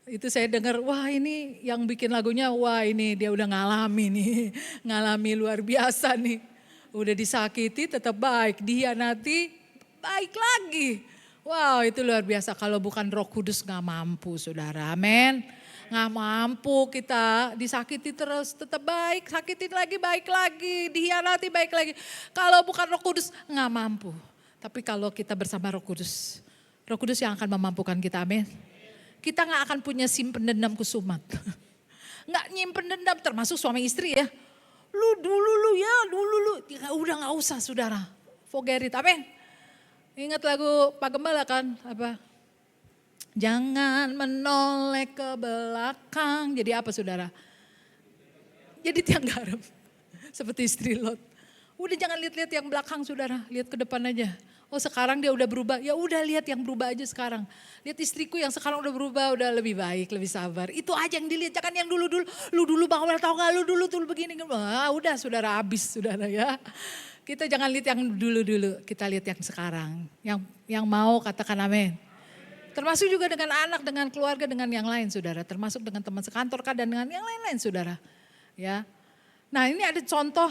Itu saya dengar, wah ini yang bikin lagunya, wah ini dia udah ngalami nih. Ngalami luar biasa nih. Udah disakiti tetap baik, dihianati baik lagi. Wow itu luar biasa, kalau bukan Roh Kudus gak mampu saudara, amin. Gak mampu kita disakiti terus tetap baik, sakitin lagi baik lagi, dihianati baik lagi. Kalau bukan Roh Kudus gak mampu. Tapi kalau kita bersama Roh Kudus yang akan memampukan kita, amin. Kita gak akan punya simpen dendam kusumat. Gak nyimpen dendam termasuk suami istri ya. Dulu ya udah gak usah saudara. Forget it, amin. Ingat lagu Pak Gembala kan apa? Jangan menoleh ke belakang. Jadi apa saudara? Jadi tiang garam. Seperti istri Lot. Udah jangan lihat-lihat yang belakang saudara. Lihat ke depan aja. Oh sekarang dia udah berubah, ya udah lihat yang berubah aja sekarang. Lihat istriku yang sekarang udah berubah, udah lebih baik, lebih sabar. Itu aja yang dilihat, jangan yang dulu-dulu. Lu dulu Bang Wel tau gak, lu dulu begini. Udah saudara habis saudara ya. Kita jangan lihat yang dulu-dulu, kita lihat yang sekarang. Yang mau katakan amin. Termasuk juga dengan anak, dengan keluarga, dengan yang lain saudara. Termasuk dengan teman sekantor dan dengan yang lain-lain saudara. Ya. Nah ini ada contoh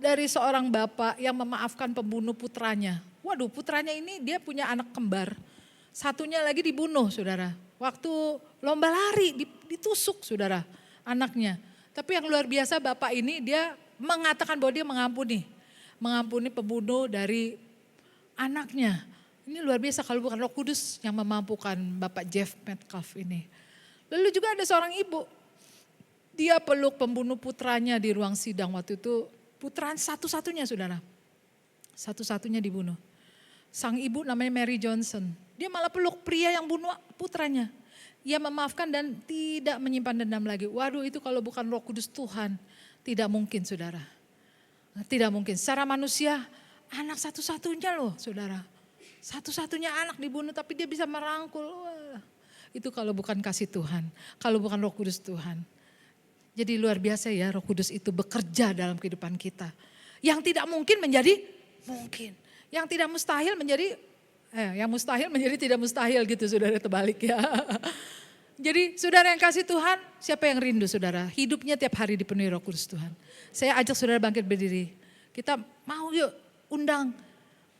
dari seorang bapak yang memaafkan pembunuh putranya. Waduh putranya ini dia punya anak kembar. Satunya lagi dibunuh saudara. Waktu lomba lari ditusuk saudara anaknya. Tapi yang luar biasa bapak ini dia mengatakan bahwa dia mengampuni. Mengampuni pembunuh dari anaknya. Ini luar biasa kalau bukan Roh Kudus yang memampukan Bapak Jeff Metcalf ini. Lalu juga ada seorang ibu. Dia peluk pembunuh putranya di ruang sidang waktu itu. Putraan satu-satunya saudara. Satu-satunya dibunuh. Sang ibu namanya Mary Johnson. Dia malah peluk pria yang bunuh putranya. Ia memaafkan dan tidak menyimpan dendam lagi. Waduh itu kalau bukan Roh Kudus Tuhan. Tidak mungkin saudara. Tidak mungkin. Secara manusia Anak satu-satunya loh saudara. Satu-satunya anak dibunuh tapi dia bisa merangkul. Wah, itu kalau bukan kasih Tuhan, kalau bukan Roh Kudus Tuhan. Jadi luar biasa ya Roh Kudus itu bekerja dalam kehidupan kita. Yang tidak mungkin menjadi mungkin. Yang tidak mustahil menjadi, yang mustahil menjadi tidak mustahil gitu saudara, terbalik ya. Jadi saudara yang kasih Tuhan, siapa yang rindu saudara? Hidupnya tiap hari dipenuhi Roh Kudus Tuhan. Saya ajak saudara bangkit berdiri. Kita mau yuk undang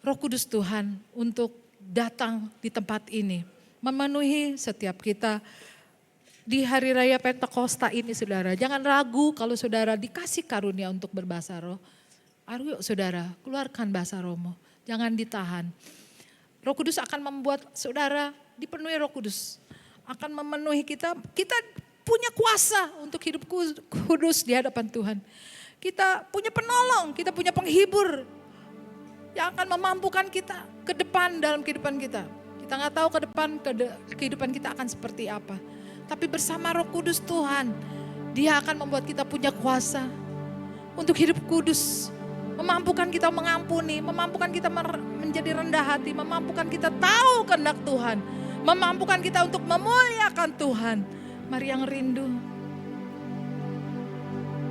Roh Kudus Tuhan untuk datang di tempat ini. Memenuhi setiap kita di hari raya Pentakosta ini saudara. Jangan ragu kalau saudara dikasih karunia untuk berbahasa roh. Ayo saudara, keluarkan bahasa rohmu. Jangan ditahan. Roh Kudus akan membuat saudara dipenuhi Roh Kudus. Akan memenuhi kita. Kita punya kuasa untuk hidup kudus di hadapan Tuhan. Kita punya penolong, kita punya penghibur yang akan memampukan kita ke depan dalam kehidupan kita. Kita nggak tahu ke depan kehidupan kita akan seperti apa. Tapi bersama Roh Kudus Tuhan, Dia akan membuat kita punya kuasa untuk hidup kudus. Memampukan kita mengampuni, memampukan kita menjadi rendah hati, memampukan kita tahu kehendak Tuhan. Memampukan kita untuk memuliakan Tuhan. Mari yang rindu,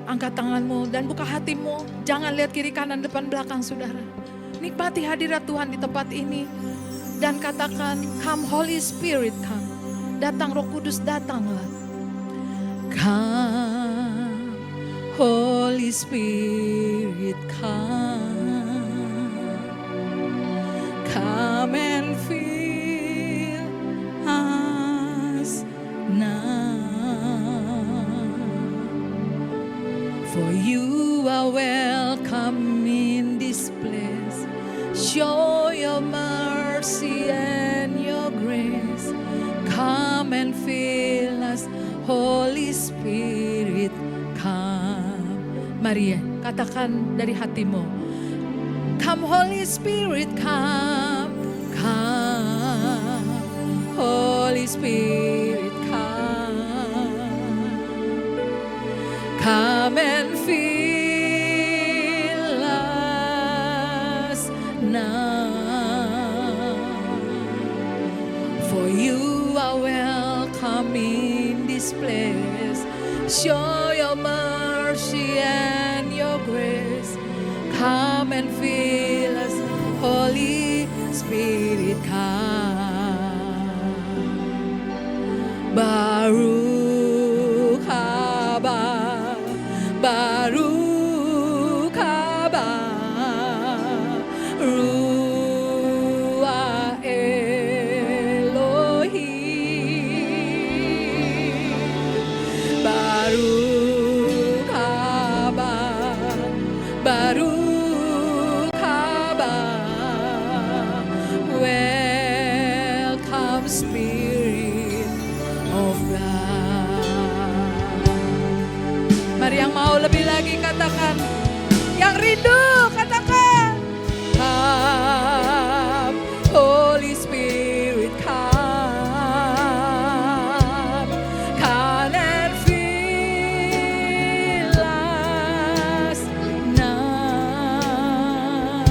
angkat tanganmu dan buka hatimu. Jangan lihat kiri kanan depan belakang saudara. Nikmati hadirat Tuhan di tempat ini. Dan katakan, come Holy Spirit come. Datang Roh Kudus, datanglah. Come Holy Spirit come. Come and fill us now. For you are welcome in this place. Show your mercy and your grace. Come and fill us, Holy Spirit, come. Mari ya, katakan dari hatimu. Come Holy Spirit, come. Come, Holy Spirit, come. Come and fill us now. For you are welcome in this place. Show your mercy and your grace. Come and fill us, Holy Spirit, come. Baruch haba, Baruch haba, Ruach Elohim. Baruch haba, Baruch haba. Welcome Spirit of God. Mari yang mau lebih lagi katakan. Yang rindu katakan. Come Holy Spirit come. Come and fill us now.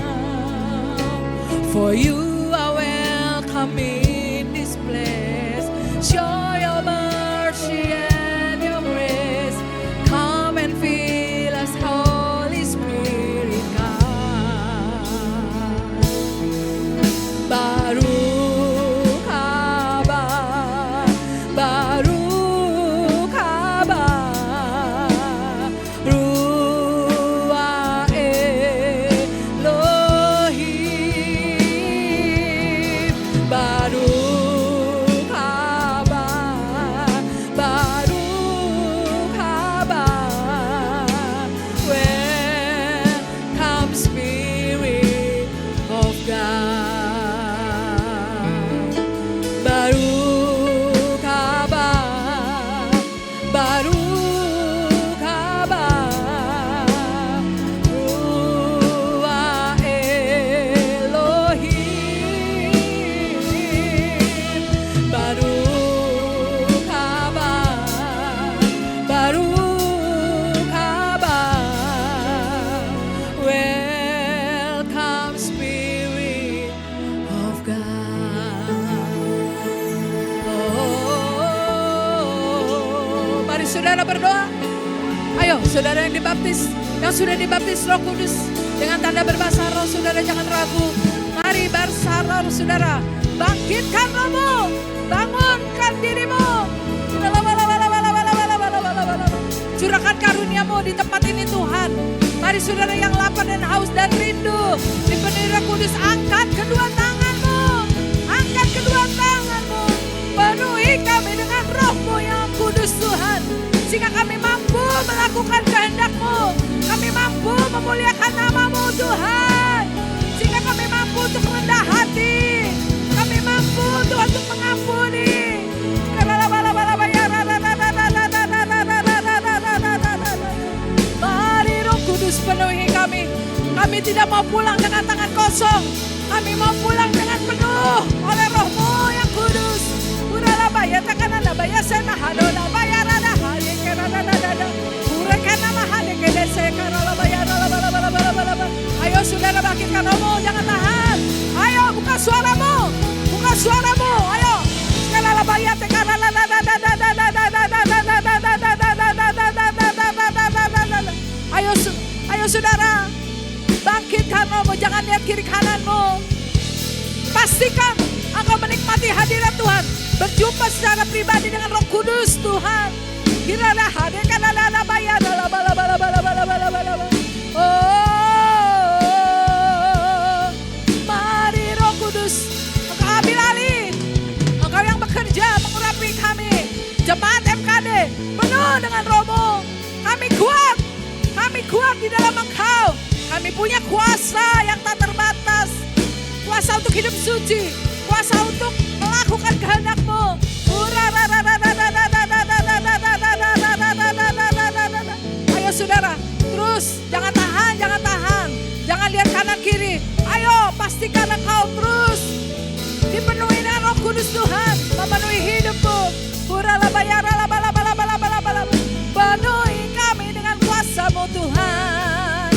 For you are welcome in this place. Show your mercy and your grace. Come and fill us, Holy Spirit, come. Baruch haba, Baruch haba, Ruach Elohim. Baruch haba, Baruch haba. Welcome Spirit of God. Baruch haba, Baruch haba, Ruach Elohim. Baruch haba, Baruch haba. Welcome saudara berdoa. Ayo saudara yang dibaptis, yang sudah dibaptis Roh Kudus dengan tanda berbahasa roh, saudara jangan ragu. Mari bersara saudara, bangkitkan rohmu, bangunkan dirimu. Curahkan karuniamu di tempat ini Tuhan. Mari saudara yang lapar dan haus dan rindu dipenuhi Roh Kudus, angkat kedua tanganmu, angkat kedua tanganmu, penuhi kami dengan rohmu yang kudus Tuhan, sehingga kami mampu melakukan kehendak-Mu, kami mampu memuliakan nama-Mu Tuhan, sehingga kami mampu untuk rendah hati, kami mampu Tuhan untuk mengampuni. Mari Roh Kudus penuhi kami. Kami tidak mau pulang dengan tangan kosong. Kami mau pulang dengan penuh oleh Roh-Mu yang kudus. Uralabaya takanalabaya senahadola bayarada hale keradadada. Urekana mahade kedese karalabaya ralabalabalabalaba. Ayo saudara bangkitkan rohmu, jangan tahan. Ayo buka suaramu. Buka suaramu. Ayo. Sekaralabaya Ayo saudara, bangkitkan rohmu, jangan lihat kiri kananmu. Pastikan engkau menikmati hadirat Tuhan, berjumpa secara pribadi dengan Roh Kudus Tuhan. Kirana hadirkan ala bayar oh, mari Roh Kudus, engkau ambil alih. Engkau yang bekerja mengurapi kami, jemaat MKD, penuh dengan rohmu. Kami kuat di dalam Engkau. Kami punya kuasa yang tak terbatas. Kuasa untuk hidup suci, kuasa untuk melakukan kehendak-Mu. Ayo saudara, terus jangan tahan, jangan tahan. Jangan lihat kanan kiri. Ayo pastikan engkau terus dipenuhi dengan Roh Kudus Tuhan, memenuhi hidupmu. Penuhi kami dengan kuasa-Mu Tuhan.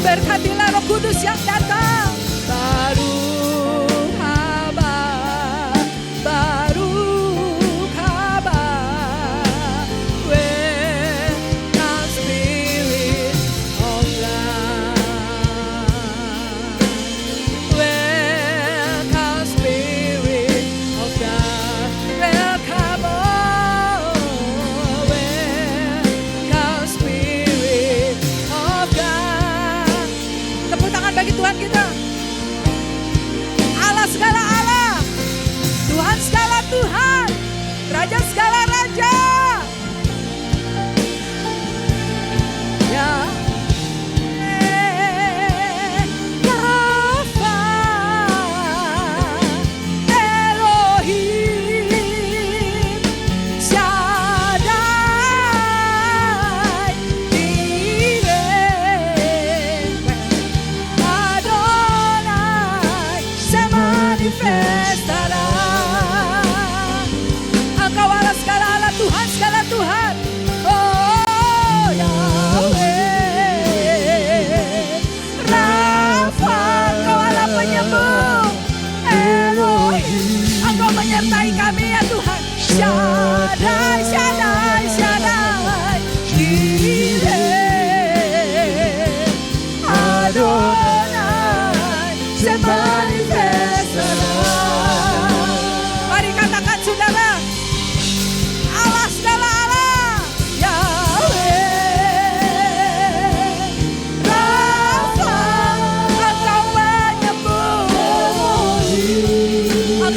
Berkatilah Roh Kudus yang datang. Baruch haba, Baruch haba. Welcome Spirit of God. Welcome Spirit of God. Welcome, oh, welcome Spirit of God. Tepuk tangan bagi Tuhan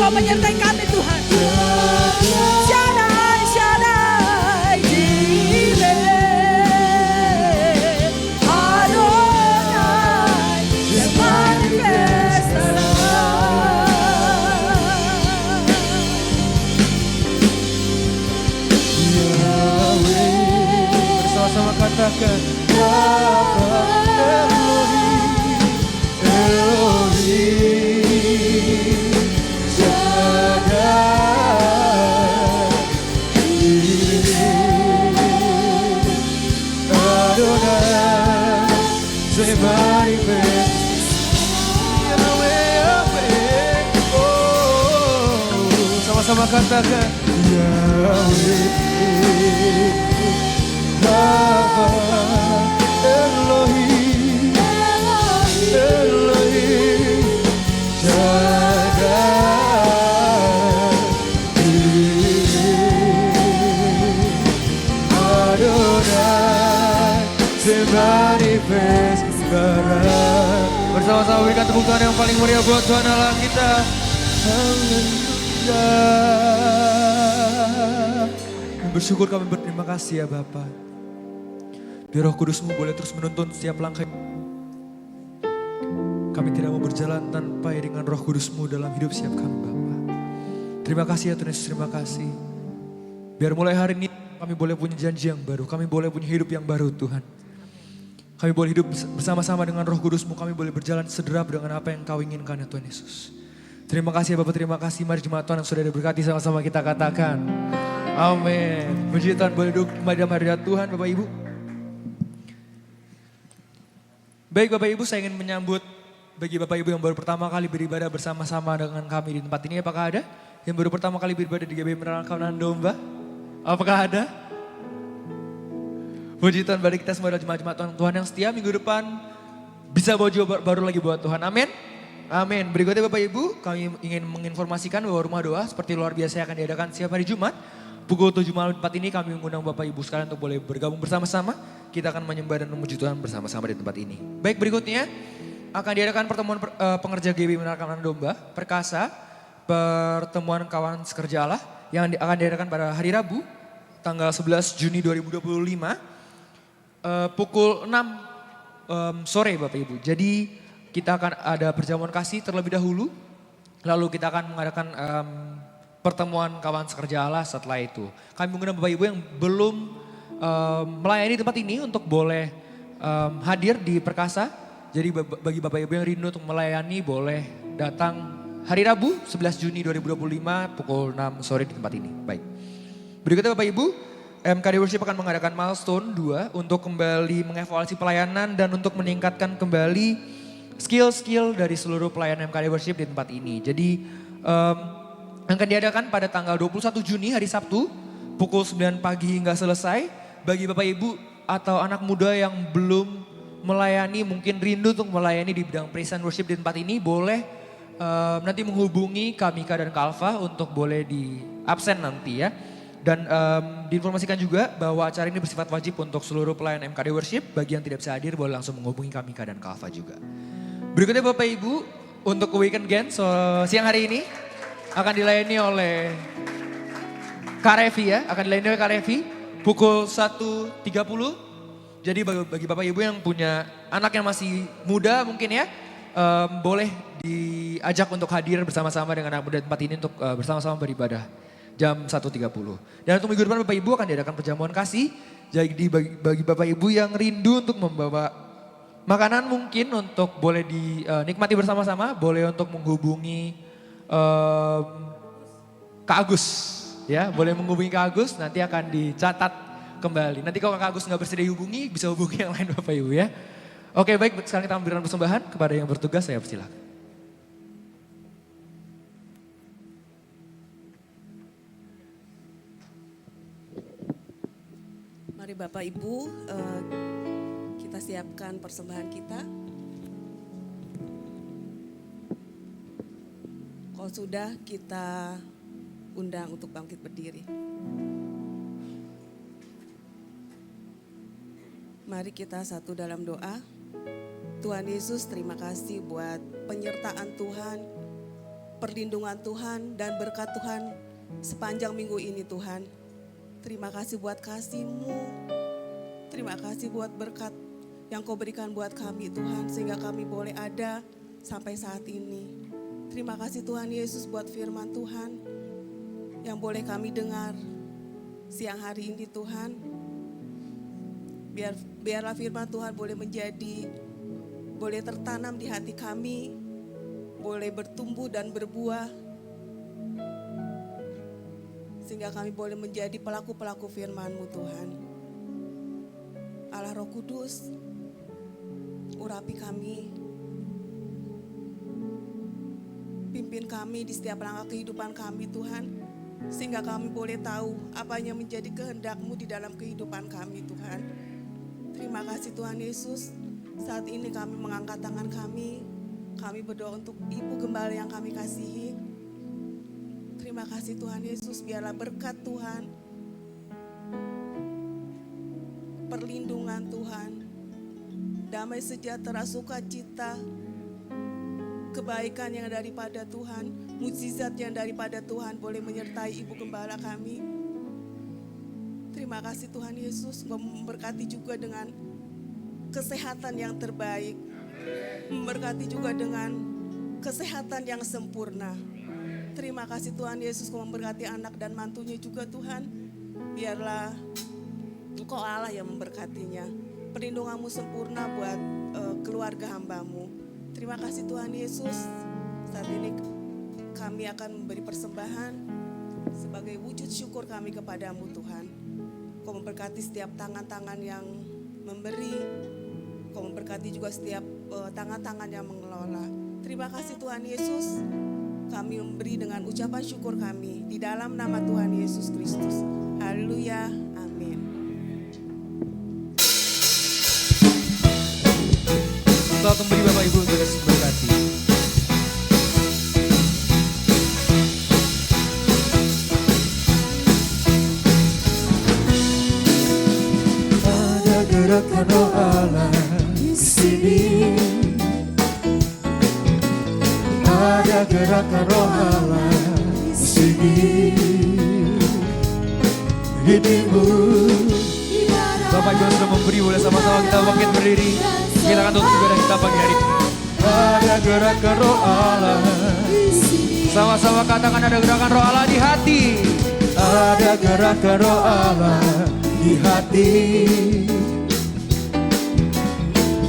Engkau menyertai kami Tuhan. Shaddai, Shaddai, Jireh, Adonai, yang manifest Bersama-sama katakan Rafa Elohim, Elohim, Shaddai, Jireh, Adonai, say manifest. Yahweh, Yahweh, oh, sama-sama katakan Yahweh, Rafa Elohim, Elohim, Shaddai, Jireh, Adonai, semanifest sekarang. Bersama-sama berikan tepuk tangan yang paling meriah buat Tuhan Allah kita. Haleluya. Bersyukur kami berterima kasih ya Bapa. Biar Roh Kudus-Mu boleh terus menuntun setiap langkah. Kami tidak mau berjalan tanpa iringan Roh Kudus-Mu dalam hidup setiap kami Bapa. Terima kasih ya Tuhan Yesus, terima kasih. Biar mulai hari ini kami boleh punya janji yang baru. Kami boleh punya hidup yang baru Tuhan. Kami boleh hidup bersama-sama dengan Roh Kudus-Mu. Kami boleh berjalan sederap dengan apa yang Kau inginkan ya Tuhan Yesus. Terima kasih ya Bapak, terima kasih. Mari jemaat Tuhan yang sudah diberkati sama-sama kita katakan. Amin. Puji Tuhan, boleh duduk kembali dalam hadirat Tuhan Bapak Ibu. Baik Bapak Ibu, saya ingin menyambut bagi Bapak Ibu yang baru pertama kali beribadah bersama-sama dengan kami di tempat ini. Apakah ada yang baru pertama kali beribadah di GBI Menara Kawanan Domba? Apakah ada? Puji Tuhan, bagi kita semua adalah jemaat-jemaat Tuhan yang setia. Minggu depan bisa bawa jiwa baru lagi buat Tuhan. Amin. Amin. Berikutnya Bapak Ibu, kami ingin menginformasikan bahwa rumah doa seperti luar biasa akan diadakan setiap hari Jumat. Pukul 7 malam tempat ini kami mengundang Bapak Ibu sekalian untuk boleh bergabung bersama-sama. Kita akan menyembah dan memuji Tuhan bersama-sama di tempat ini. Baik, berikutnya akan diadakan pertemuan pengerja GBI Menara Kawanan Domba, Perkasa, pertemuan kawan sekerja Allah yang akan diadakan pada hari Rabu, tanggal 11 Juni 2025, pukul 6 sore Bapak Ibu. Jadi kita akan ada perjamuan kasih terlebih dahulu, lalu kita akan mengadakan pertemuan kawan sekerja Allah setelah itu. Kami mengundang Bapak Ibu yang belum melayani tempat ini untuk boleh hadir di Perkasa. Jadi bagi Bapak Ibu yang rindu untuk melayani boleh datang hari Rabu 11 Juni 2025 pukul 6 sore di tempat ini. Baik. Berikutnya Bapak Ibu, MKD Worship akan mengadakan milestone 2 untuk kembali mengevaluasi pelayanan dan untuk meningkatkan kembali skill-skill dari seluruh pelayan MKD Worship di tempat ini. Jadi akan diadakan pada tanggal 21 Juni hari Sabtu pukul 9 pagi hingga selesai. Bagi Bapak Ibu atau anak muda yang belum melayani, mungkin rindu untuk melayani di bidang praise and worship di tempat ini, boleh nanti menghubungi Kamika dan Kalva untuk boleh di absen nanti ya. Dan diinformasikan juga bahwa acara ini bersifat wajib untuk seluruh pelayan MKD Worship. Bagi yang tidak bisa hadir boleh langsung menghubungi Kamika dan Kalva juga. Berikutnya Bapak Ibu, untuk Weekend Games siang hari ini akan dilayani oleh Kak Revi ya, akan dilayani oleh Kak Revi pukul 1.30. Jadi bagi Bapak Ibu yang punya anak yang masih muda mungkin ya, boleh diajak untuk hadir bersama-sama dengan anak muda tempat ini untuk bersama-sama beribadah jam 1.30. Dan untuk minggu depan Bapak Ibu akan diadakan perjamuan kasih. Jadi bagi Bapak Ibu yang rindu untuk membawa makanan mungkin untuk boleh dinikmati bersama-sama, boleh untuk menghubungi Kak Agus ya, boleh menghubungi Kak Agus, nanti akan dicatat kembali. Nanti kalau Kak Agus nggak bersedia hubungi, bisa hubungi yang lain Bapak Ibu ya. Oke baik, sekarang kita memberikan persembahan kepada yang bertugas, saya persilakan. Mari Bapak Ibu, kita siapkan persembahan kita. Kalau sudah, kita undang untuk bangkit berdiri. Mari kita satu dalam doa. Tuhan Yesus, terima kasih buat penyertaan Tuhan perlindungan Tuhan dan berkat Tuhan sepanjang minggu ini Tuhan. Terima kasih buat kasih-Mu. Terima kasih buat berkat yang Kau berikan buat kami Tuhan, sehingga kami boleh ada sampai saat ini. Terima kasih Tuhan Yesus buat firman Tuhan yang boleh kami dengar siang hari ini Tuhan. Biarlah firman Tuhan boleh tertanam di hati kami, boleh bertumbuh dan berbuah, sehingga kami boleh menjadi pelaku-pelaku firman-Mu Tuhan. Allah Roh Kudus, urapi kami, pimpin kami di setiap langkah kehidupan kami Tuhan, sehingga kami boleh tahu apa yang menjadi kehendak-Mu di dalam kehidupan kami Tuhan. Terima kasih Tuhan Yesus. Saat ini kami mengangkat tangan kami berdoa untuk Ibu Gembala yang kami kasihi. Terima kasih Tuhan Yesus, biarlah berkat Tuhan, perlindungan Tuhan, damai sejahtera, sukacita, kebaikan yang daripada Tuhan, mukjizat yang daripada Tuhan boleh menyertai Ibu Gembala kami. Terima kasih Tuhan Yesus, memberkati juga dengan kesehatan yang terbaik, memberkati juga dengan kesehatan yang sempurna. Terima kasih Tuhan Yesus, Kau memberkati anak dan mantunya juga Tuhan. Biarlah Engkau Allah yang memberkatinya. Perlindungan-Mu sempurna buat keluarga hamba-Mu. Terima kasih Tuhan Yesus. Saat ini kami akan memberi persembahan sebagai wujud syukur kami kepadamu Tuhan. Kau memberkati setiap tangan-tangan yang memberi. Kau memberkati juga setiap tangan-tangan yang mengelola. Terima kasih Tuhan Yesus. Kami memberi dengan ucapan syukur kami di dalam nama Tuhan Yesus Kristus. Haleluya. Amin. Selamat kembali Bapak Ibu untuk Yesus berkati. Ada gerakan Roh Allah di sini. Ada gerakan Roh Allah di sini. Hidupmu. Bapak Ibu sudah memberi, boleh sama-sama kita bangkit berdiri. Kita akan tutup ibadah kita pagi hari ini. Ada gerakan Roh Allah. Sama-sama katakan ada gerakan Roh Allah di hati. Ada gerakan Roh Allah di hati.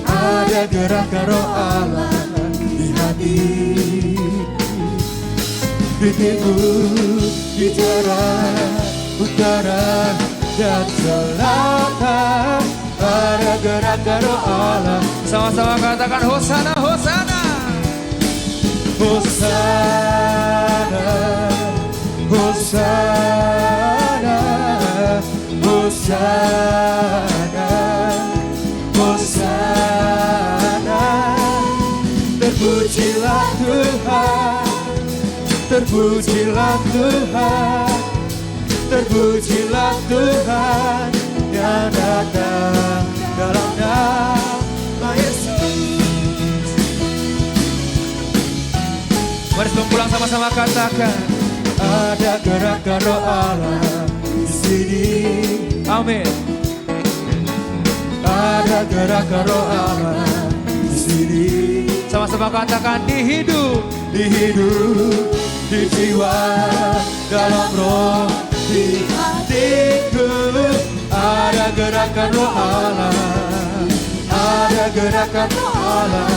Ada gerakan Roh Allah di hati. Di timur, di barat, utara, dan selatan. Ada gerakan Roh Allah. Sama-sama katakan Hosana, Hosana. Hosana, Hosana, Hosana, Hosana. Terpujilah Tuhan, terpujilah Tuhan, terpujilah Tuhan yang datang dalam nama Yesus. Mari sebelum pulang sama-sama katakan ada gerakan Roh Allah di sini. Amin. Ada gerakan Roh Allah di sini. Sama-sama katakan di hidup, di hidup, di jiwa, dalam roh, di hatiku. Ada gerakan Roh Allah, ada gerakan Roh Allah,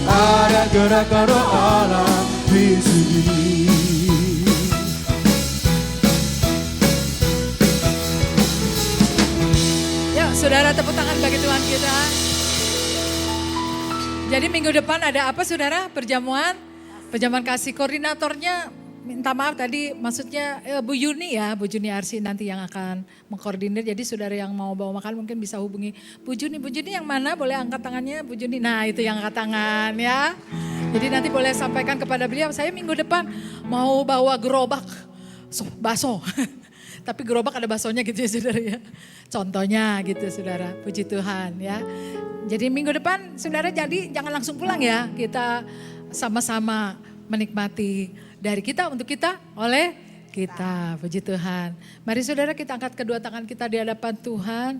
ada gerakan Roh Allah di sini. Yuk saudara, tepuk tangan bagi Tuhan kita. Jadi minggu depan ada apa saudara? Perjamuan kasih. Koordinatornya minta maaf tadi, maksudnya Bu Yuni ya, Bu Yuni Arsi nanti yang akan mengkoordinir. Jadi saudara yang mau bawa makan mungkin bisa hubungi Bu Yuni. Bu Yuni yang mana? Boleh angkat tangannya Bu Yuni. Nah itu yang angkat tangan ya. Jadi nanti boleh sampaikan kepada beliau, saya minggu depan mau bawa gerobak bakso. Tapi gerobak ada baksonya gitu ya saudara ya. Contohnya gitu saudara, puji Tuhan ya. Jadi minggu depan saudara jadi jangan langsung pulang ya. Kita sama-sama menikmati dari kita untuk kita oleh kita. Puji Tuhan. Mari saudara kita angkat kedua tangan kita di hadapan Tuhan.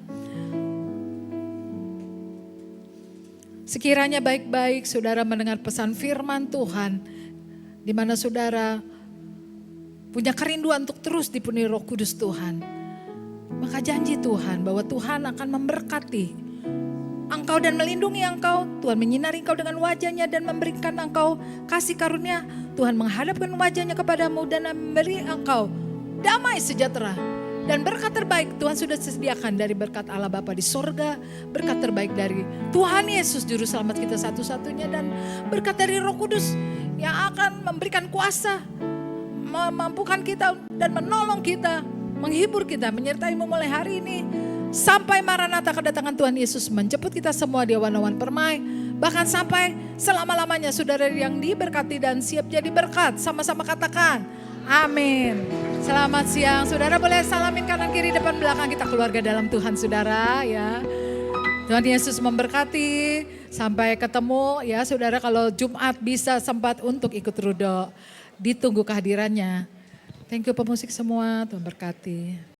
Sekiranya baik-baik saudara mendengar pesan firman Tuhan, di mana saudara punya kerinduan untuk terus dipenuhi Roh Kudus Tuhan. Maka janji Tuhan bahwa Tuhan akan memberkati engkau dan melindungi engkau. Tuhan menyinari engkau dengan wajahnya dan memberikan engkau kasih karunia. Tuhan menghadapkan wajahnya kepadamu dan memberi engkau damai sejahtera. Dan berkat terbaik Tuhan sudah sediakan dari berkat Allah Bapa di sorga. Berkat terbaik dari Tuhan Yesus Juru Selamat kita satu-satunya. Dan berkat dari Roh Kudus yang akan memberikan kuasa, memampukan kita dan menolong kita, menghibur kita, menyertai-Mu mulai hari ini. Sampai Maranatha kedatangan Tuhan Yesus menjemput kita semua di awan-awan permai. Bahkan sampai selama-lamanya saudara yang diberkati dan siap jadi berkat. Sama-sama katakan amin. Selamat siang. Saudara boleh salamin kanan kiri depan belakang, kita keluarga dalam Tuhan saudara ya. Tuhan Yesus memberkati. Sampai ketemu ya saudara, kalau Jumat bisa sempat untuk ikut Rudo. Ditunggu kehadirannya. Thank you pemusik semua, Tuhan berkati.